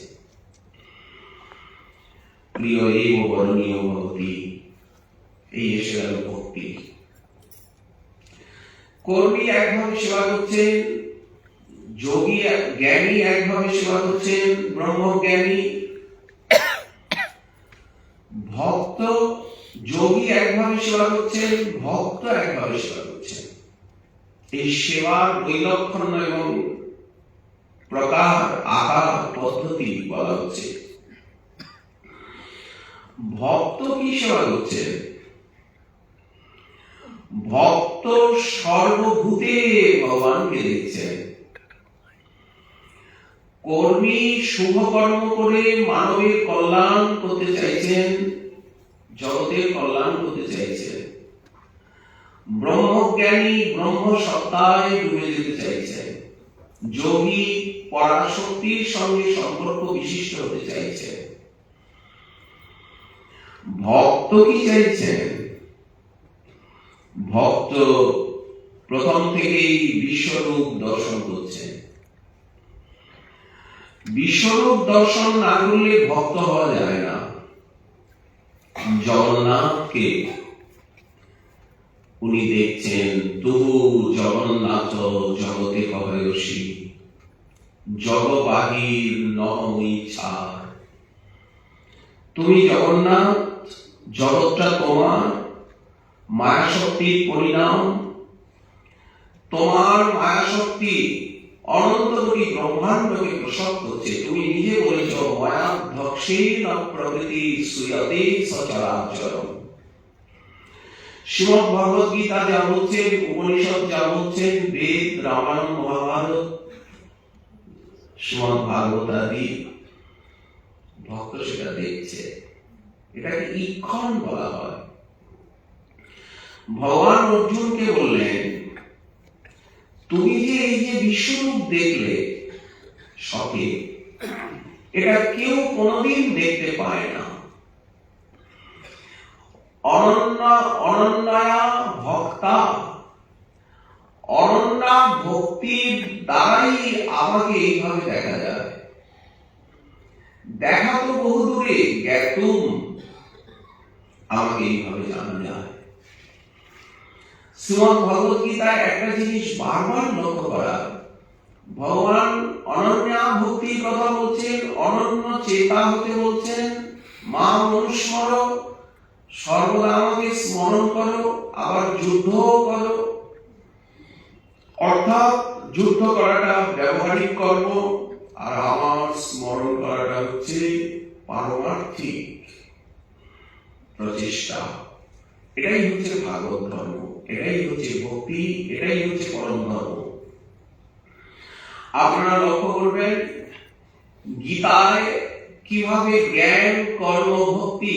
প্রিয় এই বরণীয় ভক্তি, এই এসে গেল ভক্তি। কর্মী একভাবে সেবা করছেন, যোগী জ্ঞানী একভাবে সেবা করছেন, ব্রহ্মজ্ঞানী। ভক্ত যোগী একভাবে সেবা করছেন, ভক্ত একভাবে সেবা করছেন। এই সেবার বৈলক্ষণ্য এবং প্রকার, আকার, পদ্ধতি বলা হচ্ছে। ভক্ত কি সেবা করছেন? ভক্ত সর্বভূতে ভগবানকে দেখছেন। কর্মী শুভ কর্ম করে মানবের কল্যাণ করতে চাইছেন, জগতের কল্যাণ করতে চাইছেন। ব্রহ্মজ্ঞানী ব্রহ্ম সত্তায় ডুবে যেতে চাইছেন। যোগী পরাশক্তির সঙ্গে সম্পর্ক বিশিষ্ট হতে চাইছেন। ভক্ত কি চাইছেন? ভক্ত প্রথম থেকেই বিশ্বরূপ দর্শন করছেন। বিশ্বরূপ দর্শন না করলে ভক্ত হওয়া যায় না। জগন্নাথকে উনি দেখছেন, তবু জগন্নাথ জগতে কবয়সী, জগবাহির নহই ছাড়। তুমি জগন্নাথ, জগৎটা তোমার, মায়া শক্তির পরিণাম। তোমার মায়া শক্তি অনন্ত কোটি ব্রহ্মাণ্ডকে প্রসব করছে। তুমি নিজে বলেছ, মায়া ধ্বংসেন প্রকৃতি সুয়তে সচরাচরম। শ্রীমদ্ ভগবদ গীতা যা বলছেন, উপনিষদ যা বলছেন, বেদ, রামায়ণ, মহাভারত, শ্রীমদ্ ভাগবত আদি, ভক্ত সেটা দেখছে। এটাকে ঈক্ষণ বলা হয়। ভগবান অর্জুনকে বললেন, তুমি যে এই যে বিশ্বরূপ দেখলে শখে, এটা কেউ কোনোদিন দেখতে পায় না। অনন্যা ভক্তা, অনন্যা ভক্তির দ্বারাই আমাকে এইভাবে দেখা যায়। দেখা তো বহু দূরে, জ্ঞাতুম, আমাকে এইভাবে জানা যায়। শ্রীমদ্ ভগবদ গীতায় একটা জিনিস বারবার লক্ষ্য করা, ভগবান অনন্যা ভক্তির কথা বলছেন, অনন্য চেতা হতে বলছেন। মা অনুস্মর, সর্বদা আমাকে স্মরণ করো, আবার যুদ্ধ করো। অর্থাৎ যুদ্ধ করাটা ব্যবহারিক কর্ম, আর আমার স্মরণ করাটা হচ্ছে পারমার্থিক প্রচেষ্টা। এটাই হচ্ছে ভাগবত ধর্ম, এটাই হচ্ছে ভক্তি, এটাই হচ্ছে পরম ধর্ম। আপনারা লক্ষ্য করবেন গীতায় কিভাবে জ্ঞান, কর্ম, ভক্তি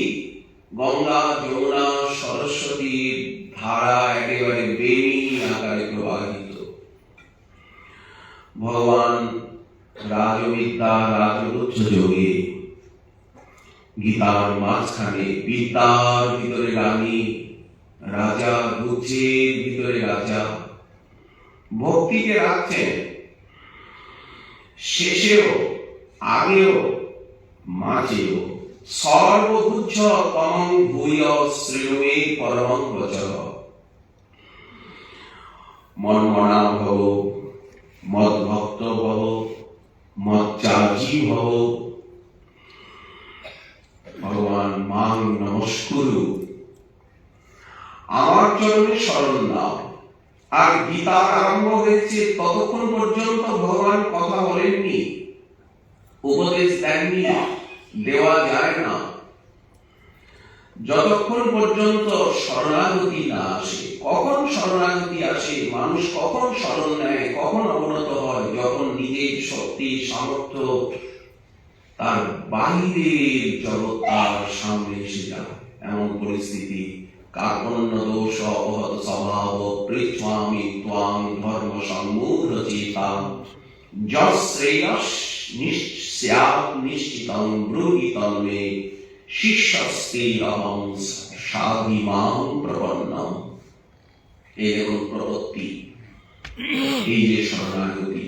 গঙ্গা, যমুনা, সরস্বতীর ধারা একেবারে বেণী আকারে প্রবাহিত। ভগবান রাজবিদ্যা, রাজগুচ্ছ যোগে গীতার মাঝখানে বিদ্যার ভিতরে রানী, রাজা গুচ্ছের ভিতরে রাজা, ভক্তিকে রাখছেন শেষেও, আগেও, মাঝেও। সর্বগুচ্ছ তমং ভূয় শ্রেণুমে পরমং বচঃ। মন্মনা ভব, মদ্ভক্ত ভব, মজ্জাজি ভব। ভগবান মাং নমস্কুরু, আমার চরণে শরণ নাও। আর গীতা আরম্ভ হয়েছে ততক্ষণ পর্যন্ত ভগবান কথা বলেননি, উপদেশ দেননি, দেওয়া যায় না যতক্ষণ পর্যন্ত শরণাগতি না আসে। কখন শরণাগতি আসে? মানুষ কখন শরণ নেয়, কখন অবনত হয়? যখন নিজের শক্তি, সামর্থ্য, তার বাহিরের জগৎ তার সামনে এসে যায়। এমন পরিস্থিতি কার্পণ্য দোষ অপহত স্বভাব পৃথ্বামি ত্বাং ধর্ম সম্মূঢ় চেতা যশ্রেয়স স্যাৎ নিশ্চিতং ব্রূহি তন্মে শিষ্যস্তে অহং সাধিমাং প্রপন্নম। এই দেখুন প্রপত্তি, এই যে শরণাগতি,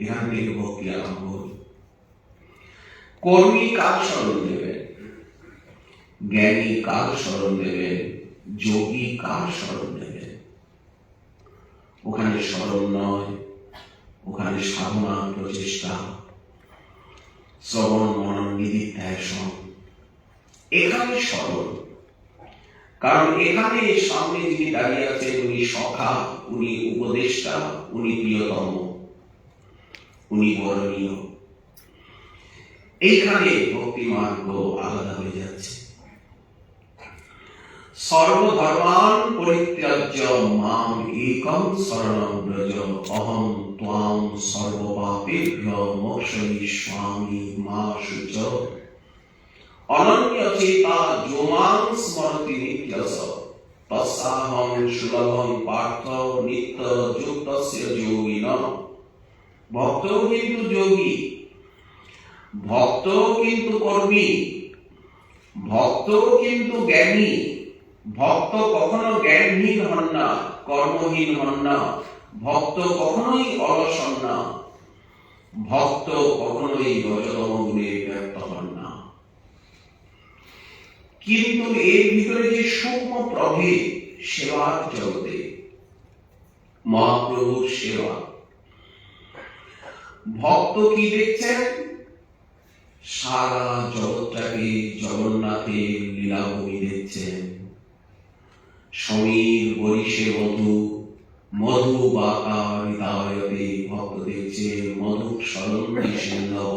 এখান থেকে ভক্তি আরম্ভ হল। কর্মী কার শরণ দেবেন, জ্ঞানী কার শরণ দেবেন, যোগী কার শরণ দেবেন? ওখানে শরণ নয়, ওখানে সাধনা প্রচেষ্টা, শ্রবণ মনন নিধিধ্যাসন, এখানে শরণ। কারণ এখানে সামনে যিনি দাঁড়িয়ে আছেন উনি সখা, উনি উপদেষ্টা, উনি প্রিয়তম, উনি বরণীয়। এইখানে ভক্তি মার্গ আলাদা হয়ে যাচ্ছে। সর্বধর্মান পরিত্যাজ্য মাম একম শরণং ব্রজ অহং ত্বাং সর্বপাপেভ্যো মোক্ষয়িষ্যামি মা শুচ। অনন্য চেতা যো মাং স্মরতি নিত্যস তস্যাহং সুলভং পার্থ নিত্য যুক্তস্য যোগিনঃ। ভক্ত কিন্তু যোগী, ভক্ত কিন্তু কর্মী, ভক্ত কিন্তু জ্ঞানী। ভক্ত কখনো জ্ঞানহীন হন না, কর্মহীন হন না, ভক্ত কখনোই অলস হন না, ভক্ত কখনোই রজতম গুণে ব্যক্ত হন না। কিন্তু এর ভিতরে যে সূক্ষ্ম প্রভেদ সেবার জগতে, মহাপ্রভুর সেবা, ভক্ত কি দেখছেন? সারা জগৎটাকে জগন্নাথের লীলাভূমি দেখছেন। সমীর বরিশে মধু, মধু বাঁকা হৃদয়তে ভক্ত দেখছেন মধু সরন্তি সিন্ধব।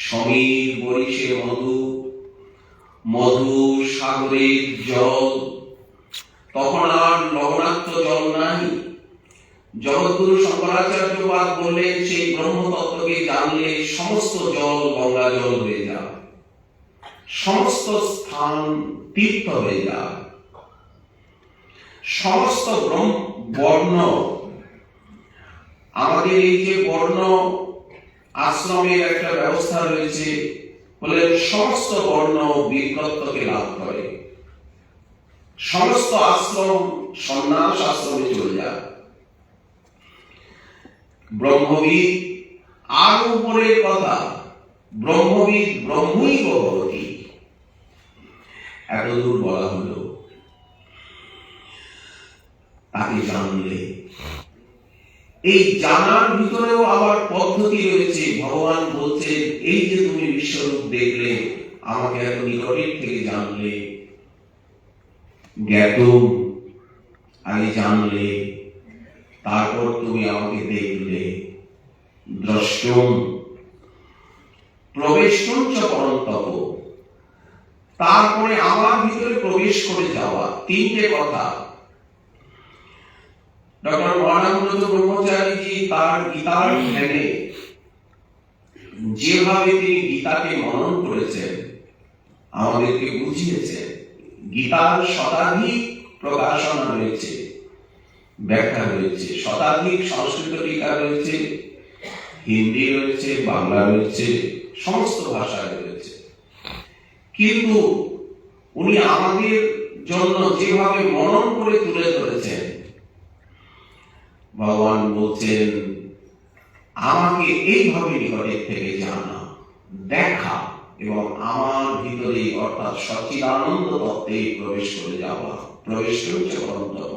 সমীর বরিশে মধু, মধু সাগরের জল, তখন আর লবণাক্ত জল নাই। জগৎগুরু শঙ্করাচার্য বললেন সেই ব্রহ্মতত্ত্বকে জানলে সমস্ত জল গঙ্গা জল হয়ে যায়, সমস্ত স্থান তীর্থ হয়ে যায়, সমস্ত বর্ণ, আমাদের এই যে বর্ণ আশ্রমের একটা ব্যবস্থা রয়েছে, বলে সমস্ত বর্ণ বীরত্বকে লাভ করে, সমস্ত আশ্রম সন্ন্যাস আশ্রমে চলে যায়। ব্রহ্মবিদ আর উপরের কথা, ব্রহ্মবিদ ব্রহ্মই ভগবতী। এতদূর বলা হলো, তাকে জানলে, এই জানার ভিতরেও আবার পদ্ধতি রয়েছে। ভগবান বলছেন এই যে তুমি বিশ্বরূপ দেখলে, আমাকে এত নিকটের থেকে জানলে, জ্ঞাতম আগে জানলে, তারপর তুমি আমাকে দেখলে, দ্রষ্টম প্রবেষ্টম চ পরন্তপ, তারপরে আমার ভিতরে প্রবেশ করে যাওয়া। তিনটে কথা। ডক্টর মহানন্দ ব্রহ্মচারীজি তার গীতার ধ্যানে যেভাবে তিনি গীতাকে মনন করেছেন, আমাদেরকে বুঝিয়েছেন। গীতার শতাধিক প্রকাশনা রয়েছে, ব্যাখ্যা রয়েছে, শতাধিক সংস্কৃত টিকা রয়েছে, হিন্দি রয়েছে, বাংলা রয়েছে, সমস্ত ভাষায় রয়েছে। কিন্তু উনি আমাদের জন্য যেভাবে মনন করে তুলে ধরেছেন, ভগবান বলছেন আমাকে এইভাবে নিকটের থেকে জানা, দেখা এবং আমার ভিতরে অর্থাৎ সচ্চিদানন্দ তত্ত্বে প্রবেশ করে যাওয়া, প্রবেশ করছে অনন্তব।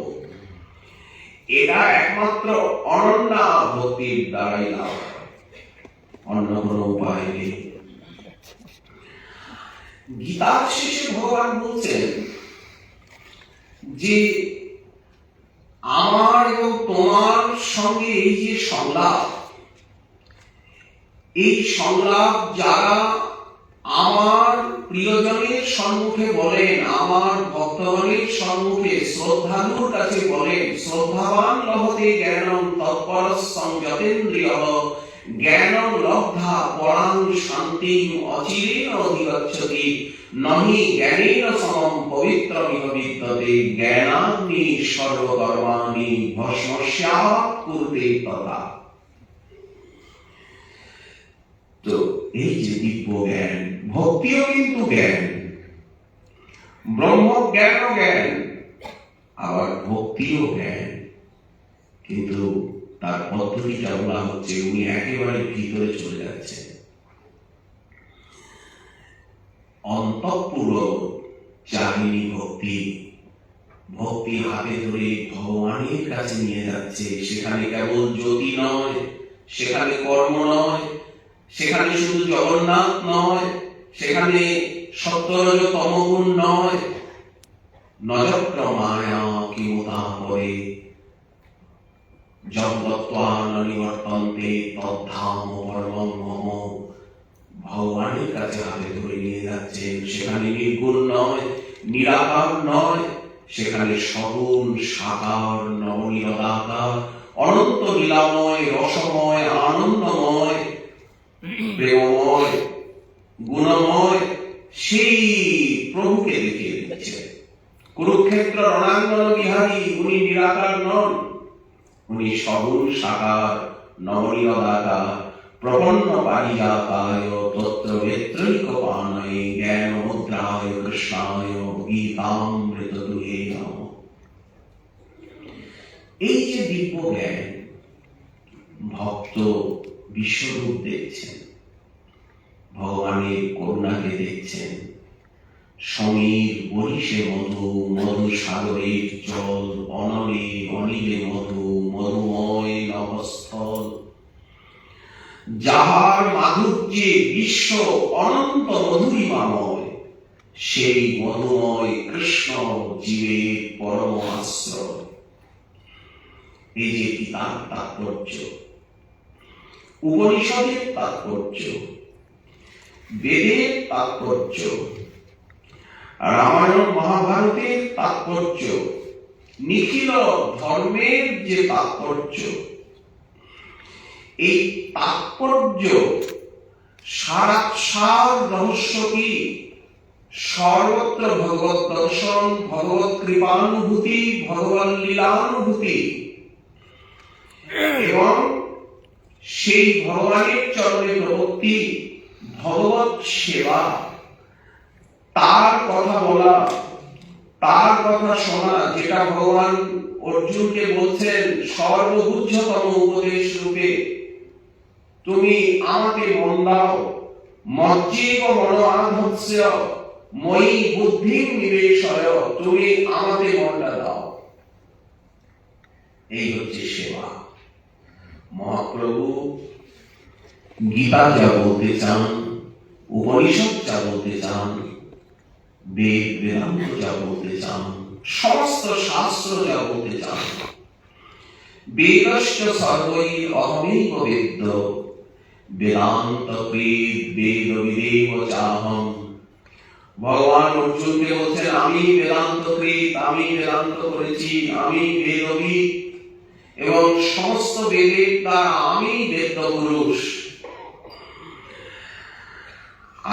এটা একমাত্র অনন্যা ভক্তির দ্বারাই লাভ, অন্য কোনো উপায় নেই। গীতার শেষে ভগবান বলছেন যে আমার এবং তোমার সঙ্গে এই যে সংলাপ, এই সংলাপ যারা আমার প্রিয়জনের সম্মুখে বলেন, আমার ভক্তগণের সম্মুখে শ্রদ্ধালুর কাছে বলেন, শ্রদ্ধাবান লভতে জ্ঞানং তৎপর সংযতেন্দ্রিয় জ্ঞানং লব্ধা পরাং শান্তিং অচিরেণ অধিগচ্ছতি নহি জ্ঞানেন সমম পবিত্রমিহ বিদ্যতে জ্ঞানাগ্নি সর্বকর্মাণি ভস্মস্যাৎ কুরুতে তথা। তো এই যে দিব্য জ্ঞান, ভক্তিও কিন্তু জ্ঞান, ব্রহ্ম জ্ঞানও জ্ঞান, আবার ভক্তিও জ্ঞান। কিন্তু তার পদ্ধতিটা বলা হচ্ছে উনি একেবারে ভিতরে চলে যাচ্ছেন, অন্তঃপুর চারিণী ভক্তি, ভক্তি হাতে ধরে ভগবানের কাছে নিয়ে যাচ্ছে। সেখানে কেবল জ্যোতি নয়, সেখানে কর্ম নয়, সেখানে শুধু জগন্নাথ নয়, সেখানে সত্যরজ তমগুণ নয়, নজত্র মায়া কিমুতা পরে জগত্ত্বান নিবর্তন্তে তদ্ধাম পরমং মম। ভগবানের কাছে হাতে ধরে নিয়ে যাচ্ছেন। সেখানে নির্গুণ নয়, নিরাকার নয়, সেখানে সগুণ সাকার নবনীরদাকার অনন্ত লীলাময় রসময় আনন্দময় প্রেমময় গুণময় সেই প্রভুকে দেখিয়ে দিচ্ছে। কুরুক্ষেত্র রণাঙ্গন বিহারী উনি নিরাকার নন, উনি সগুণ সাকার নবনীরদাকার প্রপন্ন পারিজাতায় তত্ত্ব বেত্রৈকপাণয়ে জ্ঞান মুদ্রায় কৃষ্ণায় গীতামৃত দুহে নমঃ। এই যে দিব্য জ্ঞান, ভক্ত বিশ্বরূপ দেখছেন, ভগবানের করুণাকে দেখছেন, সমীর বরিশে মধু, মধু সাগরের জল, অনলে অনিলে মধু, মধুময় নভস্থল, যাহার মাধুর্যে বিশ্ব অনন্ত মধুরিমাময়, সেই মধুময় কৃষ্ণ জীবের পরম আশ্রয়। এই যে গীতার তাৎপর্য, উপনিষদের তাৎপর্য, বেদের তাৎপর্য, রামায়ণ মহাভারতের তাৎপর্য, নিখিল ধর্মের যে তাৎপর্য, এই তাৎপর্য সার রহস্য কি? সর্বত্র ভগবত দর্শন, ভগবত কৃপানুভূতি, ভগবত লীলানুভূতি এবং সেই ভগবানের চরণে প্রভক্তি, ভগবত সেবা, তার কথা বলা, তার কথা শোনা, যেটা ভগবান অর্জুনকে বলছেন সর্বগুহ্যতম উপদেশ রূপে, তুমি আমাকে মন দাও, মজ্জেব মনোআধস্য মই বুদ্ধিং নিবেশয়, তুমি আমাকে মনটা দাও। এই হচ্ছে সেবা। মহাপ্রভু গীতা যা বলতে চান, উপনিষদ যা বলতে চান, বেদ বেদান্ত যা বলতে চান, সমস্ত শাস্ত্র যা বলতে চান, বেদশ্চ সর্বৈ অহমেব বেদ্য বেদান্ত কৃত বেদবিদেব চাহম। ভগবান অর্জুনকে বলছেন আমি বেদান্ত কৃত, আমি বেদান্ত করেছি, আমি বেদবিদ এবং সমস্ত বেদের দ্বারা আমি বেদ পুরুষ,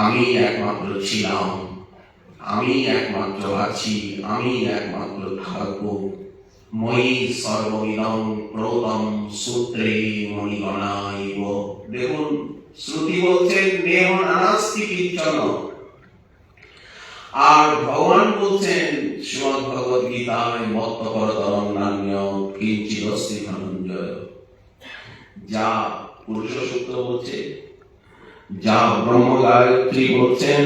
আমি একমাত্র ছিলাম, আমি একমাত্র আছি, আমি একমাত্র থাকবো। মই সর্বমিদং প্রতম সূত্রে মণিগণাইব। দেখুন শ্রুতি বলছেন দেহ নানাস্তি কিঞ্চন, আর ভগবান বলছেন শ্রীমদ্ ভগবদ গীতায় মত্তপরতরং নান্য কিঞ্চিদস্তি ধনঞ্জয়। যা পুরুষ সূত্র বলছে, যা ব্রহ্ম গায়ত্রী বলছেন,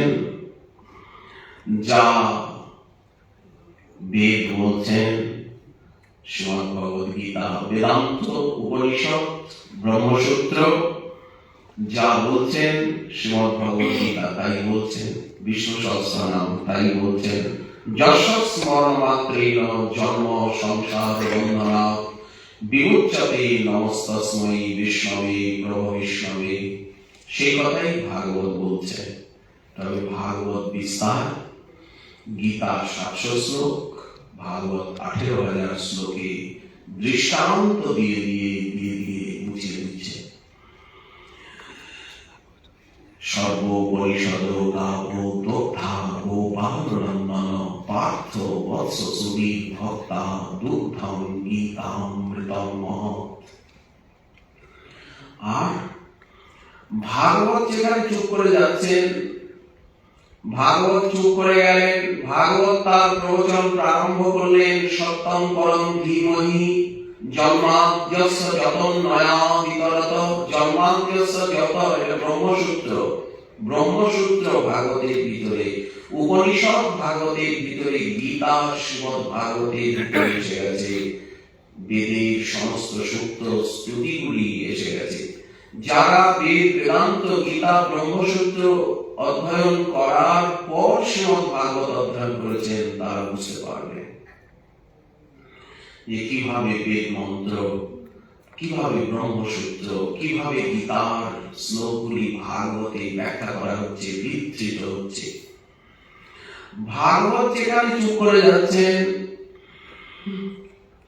যা বেদ বলছেন, শ্রীমদ্ ভগবদ গীতা, বেদান্ত, উপনিষদ, ব্রহ্মসূত্র যা বলছেন শ্রীমদ্ ভগবদ গীতা তাই বলছেন, বিষ্ণু সহস্রনাম তাই বলছেন। যশ স্মরণ মাত্রেণ জন্ম সংসার বন্ধনাৎ বিমুচ্যতে নমস্তস্মৈ বিষ্ণবে প্রভো বিষ্ণবে। সেই কথাই ভাগবত বলছে। তবে ভাগবত বিস্তার, গীতার 700 শ্লোক, ভাগবত 18,000 শ্লোকে দৃষ্টান্ত দিয়ে বুঝিয়ে দিচ্ছে। সর্বোপরিষদ গাবো দগ্ধা গোপালনন্দন পার্থ বৎস সুধীর ভক্তা দুগ্ধম গীতামৃতম মহৎ। আর ভাগবত যেখানে চুপ করে যাচ্ছেন, ভাগবত চুপ করে গেলেন, ভাগবত তার প্রবচন প্রারম্ভ করলেন। সত্যম পরম ধীমহি জন্মাদ্যস্য যতন্নয়া বিতরত। জন্মাদ্যস্য যত, এটা ব্রহ্মসূত্র। ব্রহ্মসূত্র ভাগবতের ভিতরে, উপনিষদ ভাগবতের ভিতরে, গীতা শ্রীমদ ভাগবতের ভিতরে এসে গেছে, বেদের সমস্ত সূক্ত স্তুতিগুলি এসে গেছে। যারা বেদ, বেদান্ত, গীতা, ব্রহ্মসূত্র অধ্যয়ন করার পর শ্রীমদ ভাগবত অধ্যয়ন করেছেন, তারা বুঝতে পারবে যে কিভাবে বেদ মন্ত্র, কিভাবে ব্রহ্মসূত্র, কিভাবে গীতার শ্লোকগুলি ভাগবতে ব্যাখ্যা করা হচ্ছে, বিস্তৃত হচ্ছে। ভাগবত যেখানে চুপ করে যাচ্ছেন,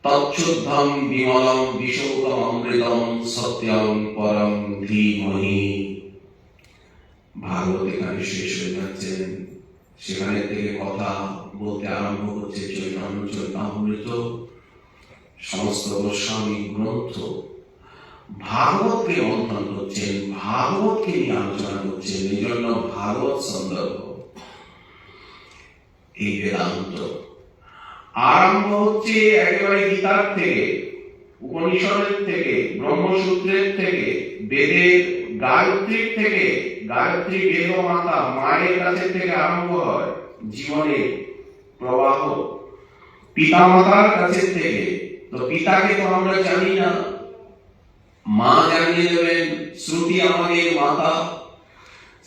তচ্ছুদ্ধম বিমলম বিশোকম অমৃতম সত্যম পরম ধীমহি। ভাগবত এখানে শেষ হয়ে যাচ্ছেন, সেখানে থেকে কথা বলতে আরম্ভ করছে চৈতন্য চরিতামৃত, সমস্ত গোস্বামী গ্রন্থ। ভাগবতকে মন্থন করছেন, ভাগবতকে নিয়ে আলোচনা করছেন। এই জন্য ভাগবত সন্দর্ভ এই বেদান্ত আরম্ভ হচ্ছে একেবারে গীতার থেকে, উপনিষদের থেকে, ব্রহ্মসূত্রের থেকে, বেদের গায়ত্রীর থেকে। গায়ত্রী বেদ মাতা মায়ের কাছে থেকে আরম্ভ হয় জীবনের প্রবাহ, পিতা মাতার কাছে থেকে। তো পিতাকে তো আমরা জানি না, মা জানিয়ে দেবেন। শ্রুতি আমাদের মাতা,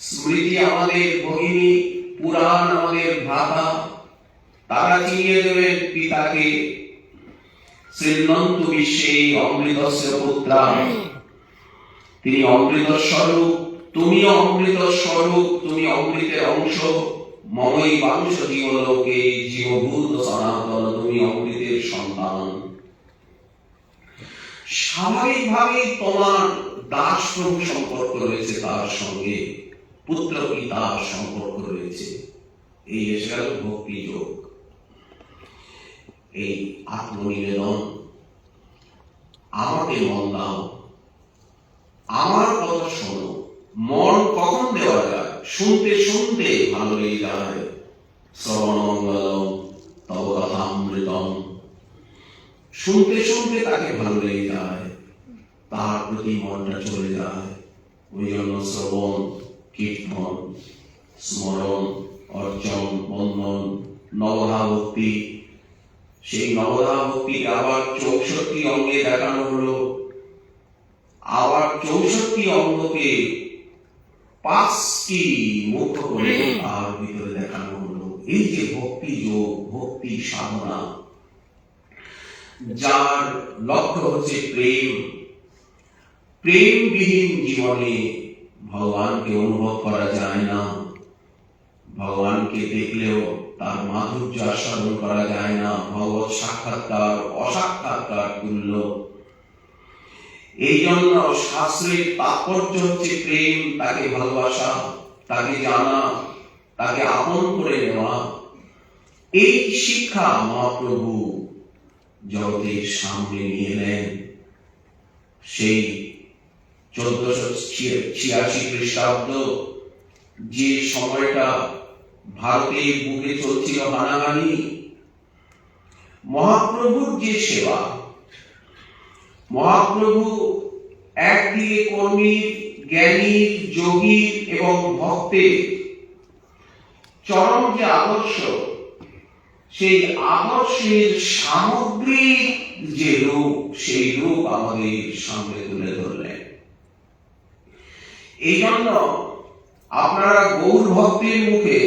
স্মৃতি আমাদের ভগিনী, পুরাণ আমাদের ভ্রাতা, তারা চিনিয়ে দেবেন পিতাকে। শ্রীনন্তু বিশ্বে অমৃতস্য পুত্রা, তিনি অমৃত স্বরূপ, তুমি অমৃত স্বরূপ, তুমি অমৃতের অংশ। মমই বাংশ জীবলোকে জীবভূত সনাতন, তুমি অমৃতের সন্তান। স্বাভাবিকভাবেই তোমার দাস প্রভু সম্পর্ক রয়েছে তার সঙ্গে, পুত্র পিতার সম্পর্ক রয়েছে। এই এসে গেল ভক্তি যোগ, এই আত্মনিবেদন। আমাকে মন দাও, আমার কথা শোনো। মন কখন দেওয়া যায়? শুনতে শুনতে ভালো লেগে যায়। শ্রবণমঙ্গলম তব কথামৃতম, শুনতে শুনতে তাকে ভালো লেগে যায়, তার প্রতি মনটা চলে যায়। ওই জন্য শ্রবণ, কীর্তন, স্মরণ, অর্চন, বন্ধন, নবধা ভক্তি। সেই নবধা ভক্তিকে আবার 64 অঙ্গে দেখানো হলো। আবার 64 অঙ্গকে 5টি মুখ করে তার ভিতরে দেখানো হলো। এই যে ভক্তি যোগ, ভক্তি সাধনা, যার লক্ষ্য হচ্ছে প্রেম। প্রেমবিহীন জীবনে ভগবানকে অনুভব করা যায় না। ভগবানকে দেখলেও তার মাধুর্য আস্বাদন করা যায় না। ভগবত সাক্ষাৎকার অসাক্ষাৎকার তুল্য। এই জন্য শাস্ত্রের তাৎপর্য হচ্ছে প্রেম, তাকে ভালোবাসা, তাকে জানা, তাকে আপন করে নেওয়া। এই শিক্ষা মহাপ্রভু জগতের সামনে নিয়ে এলেন। সেই 1486 খ্রিস্টাব্দ, যে সময়টা ভারতের বুকে চলছিল হানাহানি, মহাপ্রভুর যে সেবা, মহাপ্রভু একদিকে কর্মী, জ্ঞানী, যোগী এবং ভক্তের চরম যে আদর্শ, সেই আদর্শের সামগ্রিক যে রূপ, সেই রূপ আমাদের সামনে তুলে ধরলেন। এই জন্য আপনারা গৌর ভক্তের মুখে,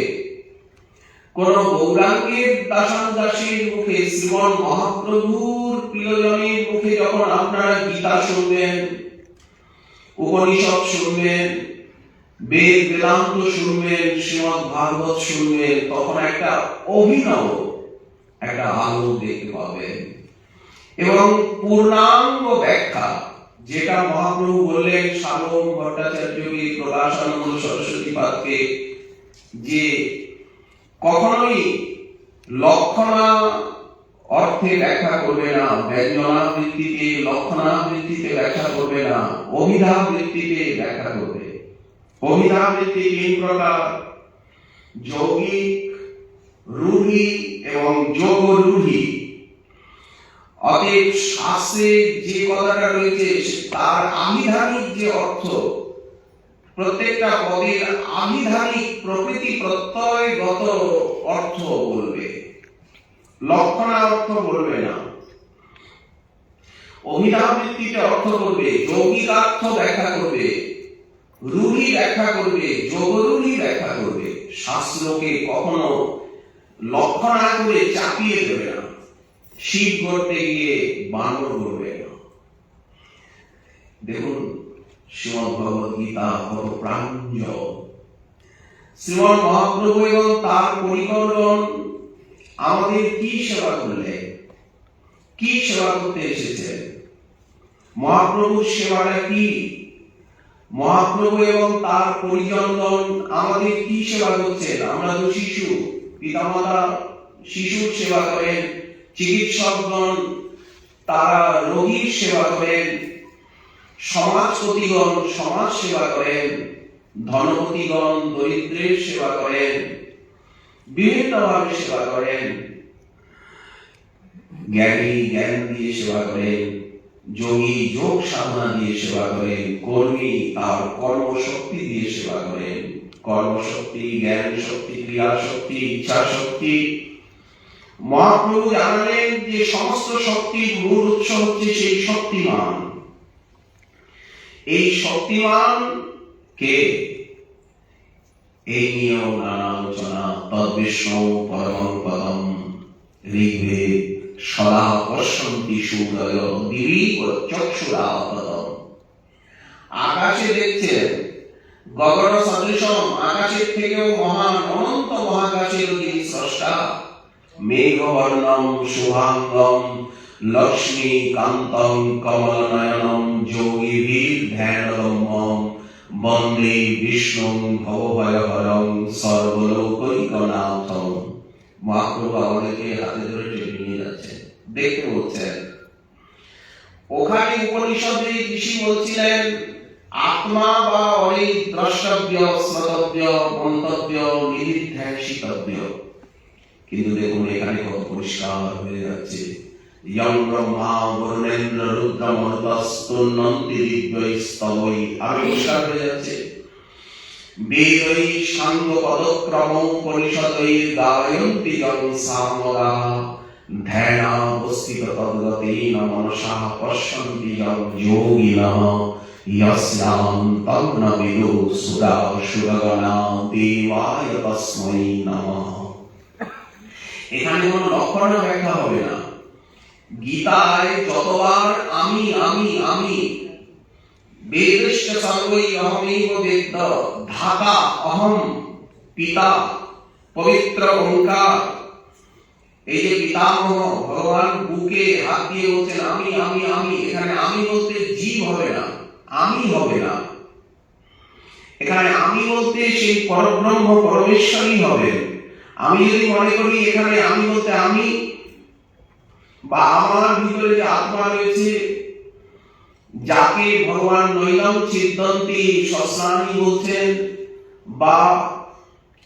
কোন গৌরাঙ্গের দাসানুদাসীর মুখে, শ্রীমন মহাপ্রভুর প্রিয়জনের মুখে যখন আপনারা গীতা শুনবেন, উপনিষদ শুনবেন, বেদ বেদান্ত শুনবেন, শ্রীমদ্ ভাগবত শুনবেন, তখন একটা অভিনব একটা আলো দেখতে পাবেন। এবং পূর্ণাঙ্গ ব্যাখ্যা, যেটা মহাপ্রভু বললেন সার্বভৌম ভট্টাচার্যকে, প্রকাশানন্দ সরস্বতী পাদকে, যে কখনোই লক্ষণা অর্থে ব্যাখ্যা করবে না, ব্যঞ্জনাবৃত্তিতে লক্ষণাবৃত্তিতে ব্যাখ্যা করবে না, অভিধাবৃত্তিতে ব্যাখ্যা করবে। অভিধাবৃত্তি তিন প্রকার: যৌগিক, রূঢ়ি এবং যোগরূঢ়ি। অতএব শাস্ত্রে যে কথাটা রয়েছে তার আবিধানিক যে অর্থ, প্রত্যেকটা পদের আবিধানিক প্রকৃতি প্রত্যয়গত অর্থ বলবে, লক্ষণা অর্থ বলবে না। অভিধাবৃত্তিতে অর্থ করবে, যৌগিকার্থ ব্যাখ্যা করবে, রূঢ়ি ব্যাখ্যা করবে, যোগরূঢ়ি ব্যাখ্যা করবে। শাস্ত্রকে কখনো লক্ষণা করে চাপিয়ে দেবে না, শিব করতে গিয়ে বানর করবে না। দেখুন শ্রীমদ্ ভগবদ গীতা কত প্রাঞ্জল। শ্রীমৎ মহাপ্রভু এবং তার পরিকরগণ আমাদের কি সেবা করলেন, কি সেবা করতে এসেছেন? মহাপ্রভুর সেবাটা কি? মহাপ্রভু এবং তার পরিজনগণ আমাদের কি সেবা করছেন? আমরা তো শিশু, পিতামাতা শিশুর সেবা করেন, চিকিৎসকগণ তারা রোগীর সেবা করেন, সমাজপতিগণ সমাজ সেবা করেন, ধনপতিগণ দরিদ্রের সেবা করেন, বিভিন্নভাবে সেবা করেন। জ্ঞানী জ্ঞান দিয়ে সেবা করেন, যোগী যোগ সাধনা দিয়ে সেবা করেন, কর্মী তার কর্মশক্তি দিয়ে সেবা করেন। কর্মশক্তি, জ্ঞান শক্তি, ক্রিয়া শক্তি, ইচ্ছা শক্তি। মহাপ্রভু জানালেন যে সমস্ত শক্তির মূল উৎস হচ্ছে সেই শক্তিমান। এই শক্তিমান কে? এই নিয়েও নানা আলোচনা। তদ্বিষ্ণু পরমং পদম, ঋগ্বেদ সদা পশ্যন্তি সূর্যয় দিবি চক্ষুরাপদম। আকাশে দেখছেন গগন সদৃশম, আকাশের থেকেও মহান অনন্ত মহাকাশের যিনি স্রষ্টা। মেঘবর্ণম শুভাঙ্গম লক্ষ্মী কান্তম কমলনয়নম যোগীভীর ধ্যানগম্যম বন্দে বিষ্ণু ভবভয়হরং সর্বলোকৈকনাথম। মহাপ্রভু আমাদেরকে হাতে ধরে টেনে নিয়ে যাচ্ছেন, দেখতে বলছেন। ওখানে উপনিষদে ঋষি বলছিলেন আত্মা বা অনেক দ্রষ্টব্য, শ্রোতব্য, মন্তব্য, নিধিধ্যাসিতব্য। কিন্তু দেখুন এখানে কত পরিষ্কার হয়ে যাচ্ছে। ইয়ং ব্রহ্মা বরুণেন্দ্র রুদ্র মরুতস্তুন্নন্তি দিব্যৈস্তবৈ। আর পরিষ্কার হয়ে যাচ্ছে। বেদৈ সাঙ্গ পদক্রম পরিষদৈ গায়ন্তি জন সামগা ধ্যানাবস্থিত তদ্গতেন মনসা পশ্যন্তি জন যোগিনঃ यस्यां तं न विदु सुरा सुरगणा देवाय तस्मै नमः। এখানে কোনো লক্ষণ ব্যাখ্যা হবে না। গীতায় যতবার আমি আমি আমি, বেদশ্চ সর্বৈ অহমেব বেদ, ধাতা অহম, পিতা পবিত্র ওঙ্কার। এই যে পিতামহ ভগবান বুকে হাত দিয়ে বলছেন আমি আমি আমি, এখানে আমি বলতে জীব হবে না, আমি হবে না। এখানে আমি বলতে সেই পরব্রহ্ম পরমেশ্বরই হবে। আমি যদি মনে করি এখানে আমি বলতে আমি বা আমার ভিতরে যে আত্মা রয়েছে, যাকে ভগবান নৈলম চিন্তন্তি সস্নানি বলছেন, বা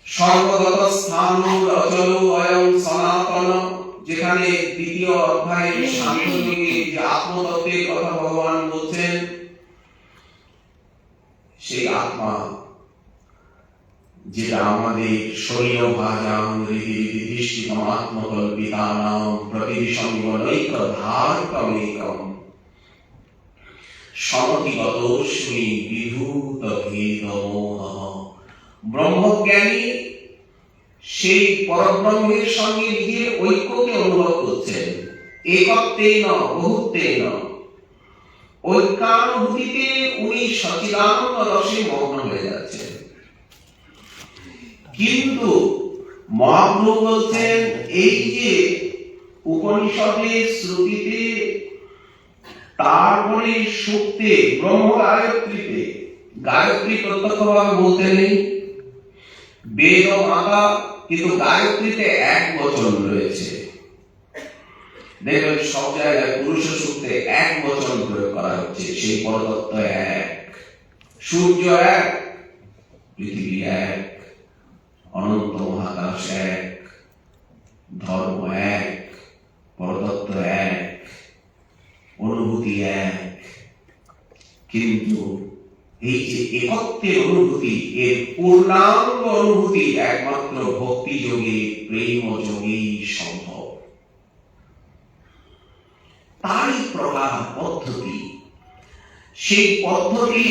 সর্বগত স্থান অচল অয়ং সনাতন, যেখানে দ্বিতীয় অধ্যায়ে সাংখ্যযোগে যে আত্মতত্ত্বের কথা ভগবান বলছেন, সেই আত্মা যেটা আমাদের শরীর ভাজাং হৃদি দৃষ্টিতম আত্মকল্পিতানাং প্রতিসংগনৈক ধারকমেকম সমতিগতস্মি বিভূত ভেদ মোহ। ব্রহ্মজ্ঞানী সেই পরব্রহ্মের সঙ্গে নিজের ঐক্যকে অনুভব করছেন। একত্বেন বহুত্বেন, ঐক্যানুভূতিতে উনি সচিদানন্দ রসে মগ্ন হয়ে যাচ্ছেন। কিন্তু মহাপ্রভু বলছেন এই যে উপনিষদের শ্রুতিতে, তারপরে সূক্তে, ব্রহ্ম গায়ত্রীতে, গায়ত্রী প্রত্যক্ষভাবে বলতে নেই, বেদ ও মাতা, কিন্তু গায়ত্রীতে এক বচন রয়েছে। দেখবেন সব জায়গায় পুরুষ সূক্তে এক বচন প্রয়োগ করা হচ্ছে। সেই পরতত্ত্ব এক, সূর্য এক, পৃথিবী এক, অনন্ত মহাকাশ এক, ধর্ম এক, পরতত্ত্ব এক, অনুভূতি এক। কিন্তু এই যে একত্বের অনুভূতি, এর পূর্ণাঙ্গ অনুভূতি একমাত্র ভক্তি যোগে, প্রেম যোগেই সম্ভব। তারই প্রকার পদ্ধতি, সেই পদ্ধতি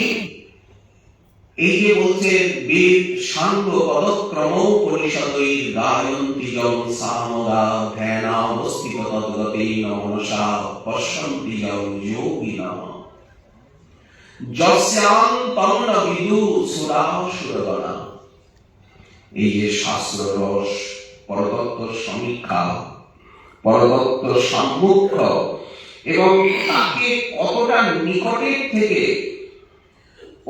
এই যে বলছে বেদ সাঙ্গ পদক্রম পরিষদৈ গায়ন্তি যং সামদা ধ্যানাবস্থিত তদ্গতেন মনসা পশ্যন্তি যং যোগিনঃ যস্যাং তং ন বিদু সুরাসুরগণা। এই যে শাস্ত্র রস, পরতত্ত্ব সমীক্ষা, পরতত্ত্ব সম্মুখ, এবং তাকে কতটা নিকটের থেকে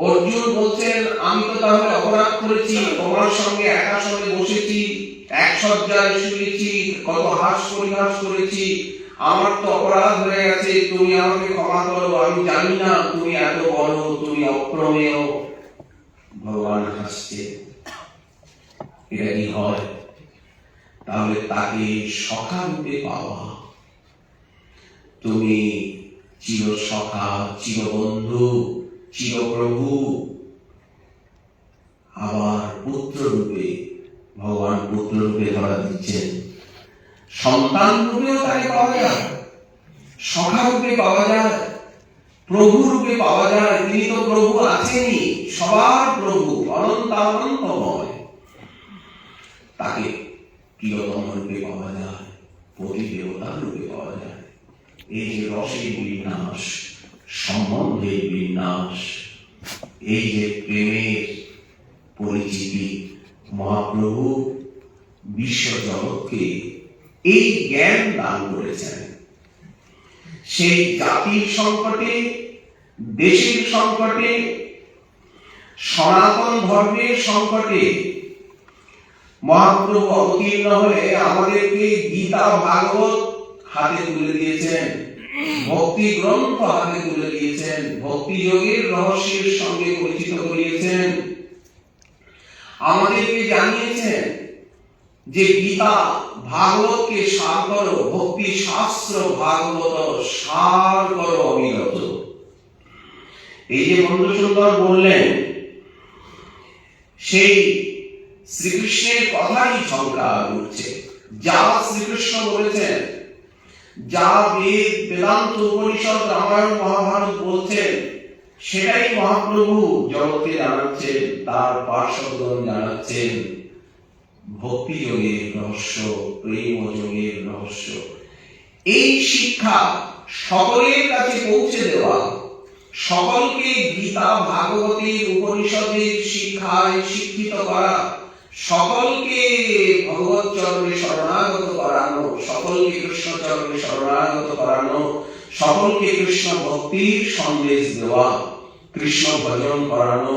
অর্জুন বলছেন, আমি তো তাহলে অপরাধ করেছি, তোমার সঙ্গে একা সঙ্গে বসেছি, এক শয্যায় শুয়েছি, কত হাস পরিহাস করেছি, আমার তো অপরাধ হয়ে গেছে, তুমি আমাকে ক্ষমা করো, আমি জানি না তুমি এত বড়, তুমি অপ্রমেয়। ভগবান হাসছে। এটা কি হয়? তাহলে তাকে সখা রূপে পাওয়া, তুমি চির সখা, চির বন্ধু, চিরপ্রভু, আবার পুত্র রূপে, ভগবান পুত্র রূপে ধরা দিচ্ছেন। সন্তান রূপেও তাকে পাওয়া যায়, সখা রূপে পাওয়া যায়, প্রভু রূপে পাওয়া যায়। তিনি তো প্রভু আছেনই, সবার প্রভু, অনন্তময়। তাকে প্রিয়তম রূপে পাওয়া যায়, পতি দেবতার রূপে পাওয়া যায়। এই যে রসের বিন্যাস, সম্বন্ধের বিন্যাস, এই যে প্রেমের পরিচিতি, মহাপ্রভু বিশ্ব জগৎকে এই জ্ঞান দান করেছেন। সেই জাতির সংকটে, দেশের সংকটে, সনাতন ধর্মের সংকটে মহাপ্রভু অবতীর্ণ হয়ে আমাদেরকে গীতা ভাগবত হাতে তুলে দিয়েছেন, ভক্তি গ্রন্থ হাতে তুলে দিয়েছেন, ভক্তি যোগের রহস্যের সঙ্গে পরিচিত করিয়েছেন, আমাদেরকে জানিয়েছেন যে গীতা ভাগবতকে সার করো, ভক্তি শাস্ত্র ভাগবত সার করো অবিরত। এই যে মধুসূদন বললেন, সেই শ্রীকৃষ্ণের কথাই ঝঙ্কার উঠছে। যা শ্রীকৃষ্ণ বলেছেন, যা বেদ, বেদান্ত, উপনিষদ, রামায়ণ, মহাভারত বলছেন, সেটাই মহাপ্রভু জগৎকে জানাচ্ছেন, তার পার্শ্বদগণ জানাচ্ছেন। ভক্তি যোগের রহস্য, প্রেম যোগের রহস্য, এই শিক্ষা সকলের কাছে পৌঁছে দেওয়া, সকলকে গীতা ভাগবতের উপনিষদের শিক্ষায় শিক্ষিত করা, সকলকে ভগবত চরণে শরণাগত করানো, সকলকে কৃষ্ণ চরণে শরণাগত করানো, সকলকে কৃষ্ণ ভক্তির সন্দেশ দেওয়া, কৃষ্ণ ভজন করানো,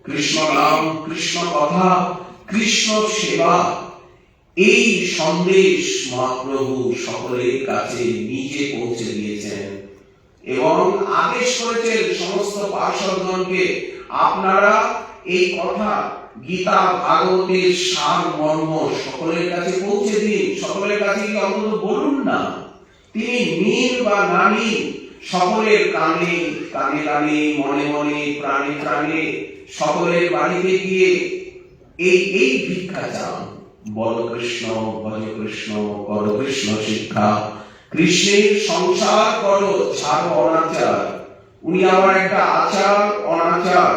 কৃষ্ণ নাম, কৃষ্ণ কথা, কৃষ্ণ সেবা, এই সন্দেশ মহাপ্রভু সকলের কাছে নিজে পৌঁছে দিয়েছেন এবং আদেশ করেছেন সমস্ত পার্শ্বদগণকে, আপনারা এই কথা গীতা ভাগবতের সার মর্ম সকলের কাছে পৌঁছে দিন। সকলের কাছে কি অন্তত বলুন না, তিনি নীল বা নারী সকলের কানে কানে কানে, মনে মনে, প্রাণে প্রাণে, সকলের বাড়িতে গিয়ে এই ভিক্ষা চান, বল কৃষ্ণ, ভজ কৃষ্ণ, কর কৃষ্ণ শিক্ষা, কৃষ্ণের সংসার করো, ছাড়ো অনাচার। উনি আবার একটা আচার অনাচার,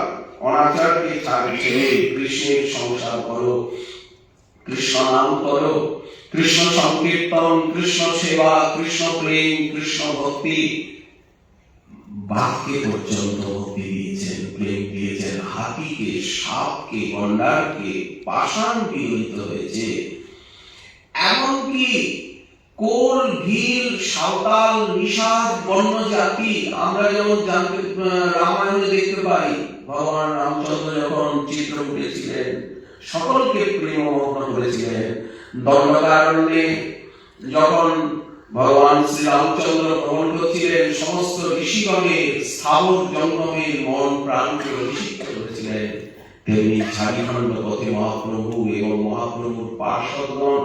অনাচারকে ছাড়ছে, কৃষ্ণের সংসার করো, কৃষ্ণ নাম করো, কৃষ্ণ সংকীর্তন, কৃষ্ণ সেবা, কৃষ্ণ প্রেম, কৃষ্ণ ভক্তি, বাক্যে পর্যন্ত ভক্তি দিয়েছেন, প্রেম দিয়েছেন, হাতি হাতিকে, সাপকে, গন্ডারকে পাষাণ বিগলিত হয়েছে। এমনকি কোল, ভিল, সাঁওতাল, নিষাদ, বন্য জাতি আমরা যেমন রামায়ণে দেখতে পাই, ভগবান রামচন্দ্র যখন চিত্রকূটে ছিলেন সকলকে প্রেমমগ্ন করেছিলেন। দণ্ডকারণ্যে যখন ভগবান শ্রী রামচন্দ্র ভ্রমণ করছিলেন সমস্ত ঋষিগণের স্থাবর জঙ্গমের মন প্রাণকে অভিষিক্ত করেছিলেন। তেমনি ঝাড়িখণ্ড পথে মহাপ্রভু এবং মহাপ্রভুর পার্শ্বদগণ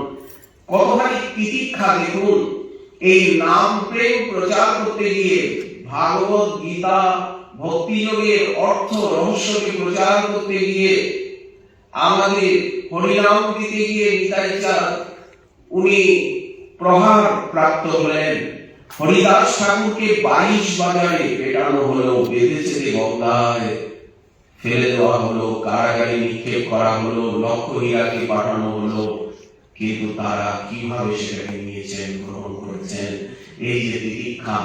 কতখানি তিতিক্ষা দেখুন। এই নাম প্রেম প্রচার করতে গিয়ে, ভাগবত গীতা ভক্তিযোগের অর্থ রহস্যকে প্রচার করতে গিয়ে, আমাদের হরিনাম দিতে গিয়ে নিতাই চাঁদ উনি প্রহার প্রাপ্ত হলেন। হরিদাস ঠাকুরকে 22 বাজারে পেটানো হলো, বেঁধেছে গঙ্গায় ফেলে দেওয়া হলো, কারাগারে নিক্ষেপ করা হলো, লক্ষহীরাকে পাঠানো হলো। কিন্তু তারা কিভাবে সেটাকে নিয়েছেন, গ্রহণ করেছেন। এই যে তিতিক্ষা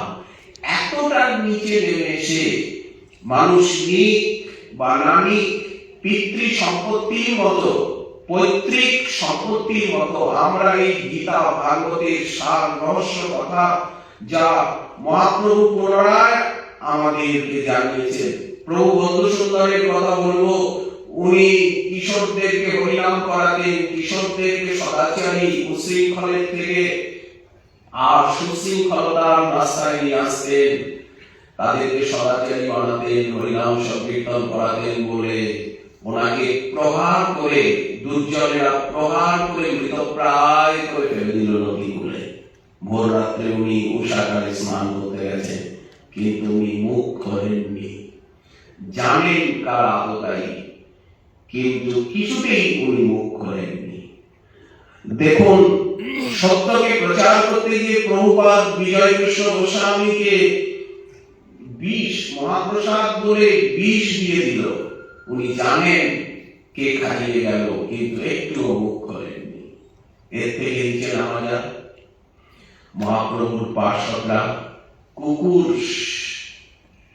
এতটা নিচে নেমে এসে মানুষ নিক বা নামিক পিতৃ সম্পত্তির মতো, পৈতৃক সম্পত্তির মতো আমরা এই গীতা ভাগবতের সার রহস্য কথা যা মহাপ্রভু পুনরায় আমাদেরকে জানিয়েছেন। প্রভু বন্ধু সুন্দরের কথা বলবো, উনি কিশোরদেরকে হরিনাম করাতেন, কিশোরদেরকে সদাচারী উশৃঙ্খলের থেকে আর সুশৃঙ্খলতার রাস্তায় নিয়ে আসতেন, তাদেরকে সদাচারী বানাতেন, হরিনাম সংকীর্তন করাতেন বলে ওনাকে প্রহার করে, দুর্জনেরা প্রহার করে মৃতপ্রায় করে ফেলে দিল নদী কূলে। ভোর রাত্রে উনি উষাকালে স্নান করতে গেছেন, কিন্তু উনি মুখ খোলেননি। জানেন কার আততায়ী, কিন্তু কিছুতেই উনি মুখ খোলেননি। দেখুন, সত্যকে প্রচার করতে গিয়ে প্রভুপাদ বিজয় কৃষ্ণ গোস্বামীকে বিষ মহাপ্রসাদ বলে বিষ দিয়ে দিল। উনি জানেন কে খাইয়ে গেল, কিন্তু একটু মুখ খোলেননি। এর থেকে নিচে নামা যাক, মহাপ্রভুর পার্শ্বদরা কুকুর,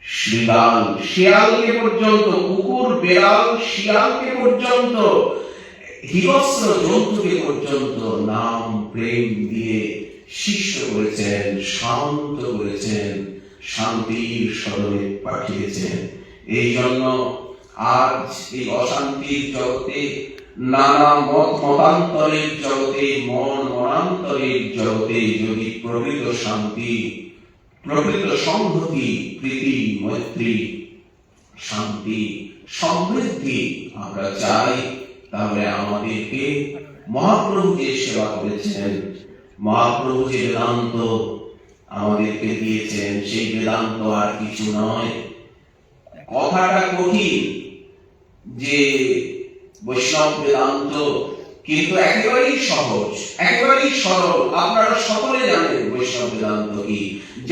শিয়াল, শিয়ালকে পর্যন্ত, কুকুর, বেড়াল, শিয়ালকে পর্যন্ত, হিংস্র জন্তুকে পর্যন্ত নাম প্রেম দিয়ে শিষ্ট করেছেন, শান্ত করেছেন, শান্তির সদনে পাঠিয়েছেন। এই জন্য আজ এই অশান্তির জগতে, নানা মতান্তরের জগতে, মনান্তরের জগতে যদি প্রকৃত শান্তি, প্রকৃত সংহতি, প্রীতি, মৈত্রী, শান্তি, সমৃদ্ধি আমরা চাই, তাহলে আমাদেরকে মহাপ্রভু যে সেবা করেছেন, মহাপ্রভু যে বেদান্ত আমাদেরকে দিয়েছেন, সেই বেদান্ত আর কিছু নয়। কথাটা কঠিন যে বৈষ্ণব বেদান্ত, কিন্তু একেবারেই সহজ, একেবারেই সরল। আপনারা সকলে জানেন বৈষ্ণব বেদান্ত কি।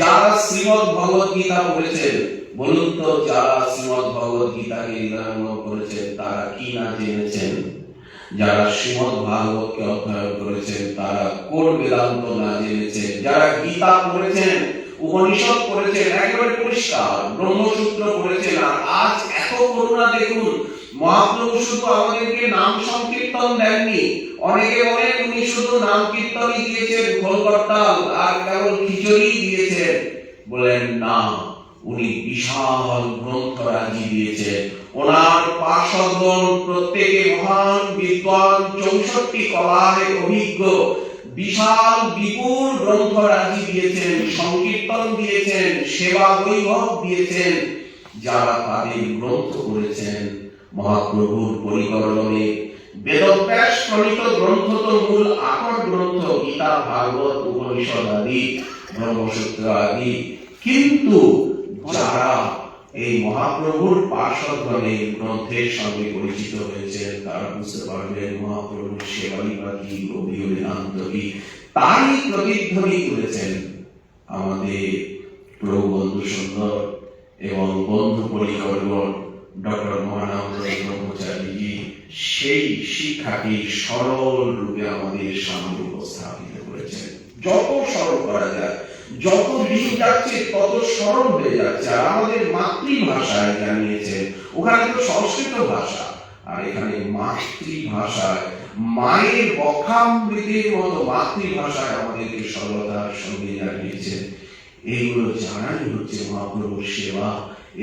যারা শ্রীমদ ভগবত গীতা পড়েছেন, বলুন তো, যারা শ্রীমদ ভগবত গীতাকে হৃদয়ঙ্গম করেছেন তারা কি না জেনেছেন? যারা শ্রীমদ ভাগবতকে অধ্যয়ন করেছেন তারা কোন বেদান্ত না জেনেছেন? যারা গীতা পড়েছেন, উপনিষদ পড়েছেন, একেবারে পরিষ্কার ব্রহ্মসূত্র পড়েছেন। আর আজ এত করুণা দেখুন, মহাপ্রভু শুধু আমাদেরকে নাম সংকীর্তন দেননি। অনেকে বলেন উনি শুধু নাম কীর্তনই দিয়েছেন, খোলকর্তাল আর কেবল খিচুড়ি দিয়েছেন। বলেন না, উনি বিশাল গ্রন্থরাজি দিয়েছেন। ওনার পার্শ্বদগণ প্রত্যেকে মহান বিদ্বান, 64 কলায় অভিজ্ঞ, বিশাল বিপুল গ্রন্থরাজি দিয়েছেন, সংকীর্তন দিয়েছেন, সেবা বৈভব দিয়েছেন। যারা তাদের গ্রন্থ করেছেন মহাপ্রভুর পরিকল্পনে, বেদব্যাস প্রণীত গ্রন্থ তো মূল আকর গ্রন্থ, গীতা, ভাগবত, উপনিষদ আদি, ব্রহ্মসূত্র আদি। কিন্তু যারা এই মহাপ্রভুর পার্শ্বদগণে গ্রন্থের সঙ্গে পরিচিত হয়েছেন তারা বুঝতে পারবেন মহাপ্রভুর সেবাই বা কি, গভীর বেদান্ত কি। তারই প্রতিধ্বনি করেছেন আমাদের প্রভু বন্ধু সুন্দর এবং বন্ধু পরিকরগণ ডক্টর মহানন্দ ব্রহ্মচারীজি। সেই শিক্ষাকে সরল রূপে আমাদের সামনে উপস্থাপিত করেছেন। যত সরল করা যায়, যত দিন যাচ্ছে তত সরল হয়ে যাচ্ছে। আর আমাদের মাতৃভাষায় জানিয়েছেন, ওখানে তো সংস্কৃত ভাষা, আর এখানে মাতৃভাষায় মায়ের বক্ষামৃতের মতো মাতৃভাষায় আমাদেরকে সরলতার সঙ্গে জানিয়েছেন। এইগুলো জানাই হচ্ছে মহাপ্রভুর সেবা,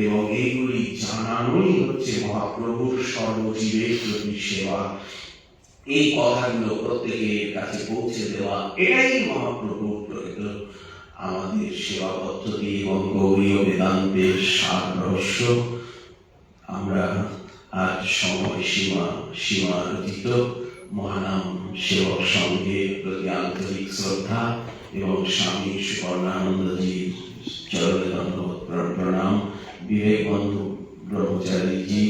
এবং এইগুলি জানানোই হচ্ছে মহাপ্রভুর সর্বজীবের প্রতি সেবা। এই কথাগুলো প্রত্যেকের কাছে পৌঁছে দেওয়া, এটাই মহাপ্রভুর প্রকৃত আমাদের সেবা পদ্ধতি এবং গৌরীয় বেদান্তের সার রহস্য। আমরা আজ সময় সীমারচিত মহানাম সেবক সঙ্গের প্রতি আন্তরিক শ্রদ্ধা এবং স্বামী সুবর্ণানন্দজির চরণে দণ্ডবত প্রণাম, বিবেক বন্ধু ব্রহ্মচারীজি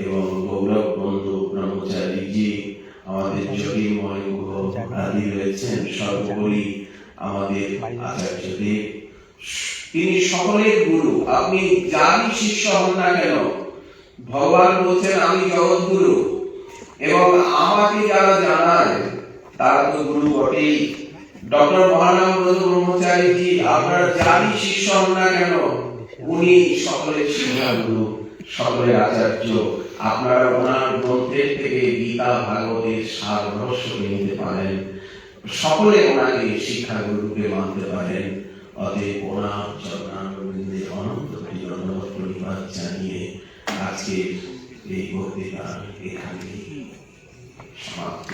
এবং গৌরব বন্ধু ব্রহ্মচারীজি, আমাদের জ্যোতির্ময় গুহ আদি রয়েছেন, সর্বোপরি আমাদের আচার্যদেব, তিনি সকলের গুরু। আপনি যারই শিষ্য হন না কেন, ভগবান বলছেন আমি জগৎগুরু, এবং আমাকে যারা জানায় তারা তো গুরু বটেই। ডক্টর মহানাম ব্রহ্মচারীজি, আপনার যারই শিষ্য হন না কেন, উনি সকলের শিক্ষাগুরু, সকলের আচার্য। আপনারা ওনার গ্রন্থের থেকে গীতা ভাগবতের সার রহস্য নিতে পারেন, সকলে ওনাকে শিক্ষাগুরুকে মানতে পারেন। অতএব ওনার চরণারবিন্দে অনন্ত ধন্যবাদ পরিবাদ জানিয়ে আজকে এই বক্তৃতা এখানে সমাপ্ত।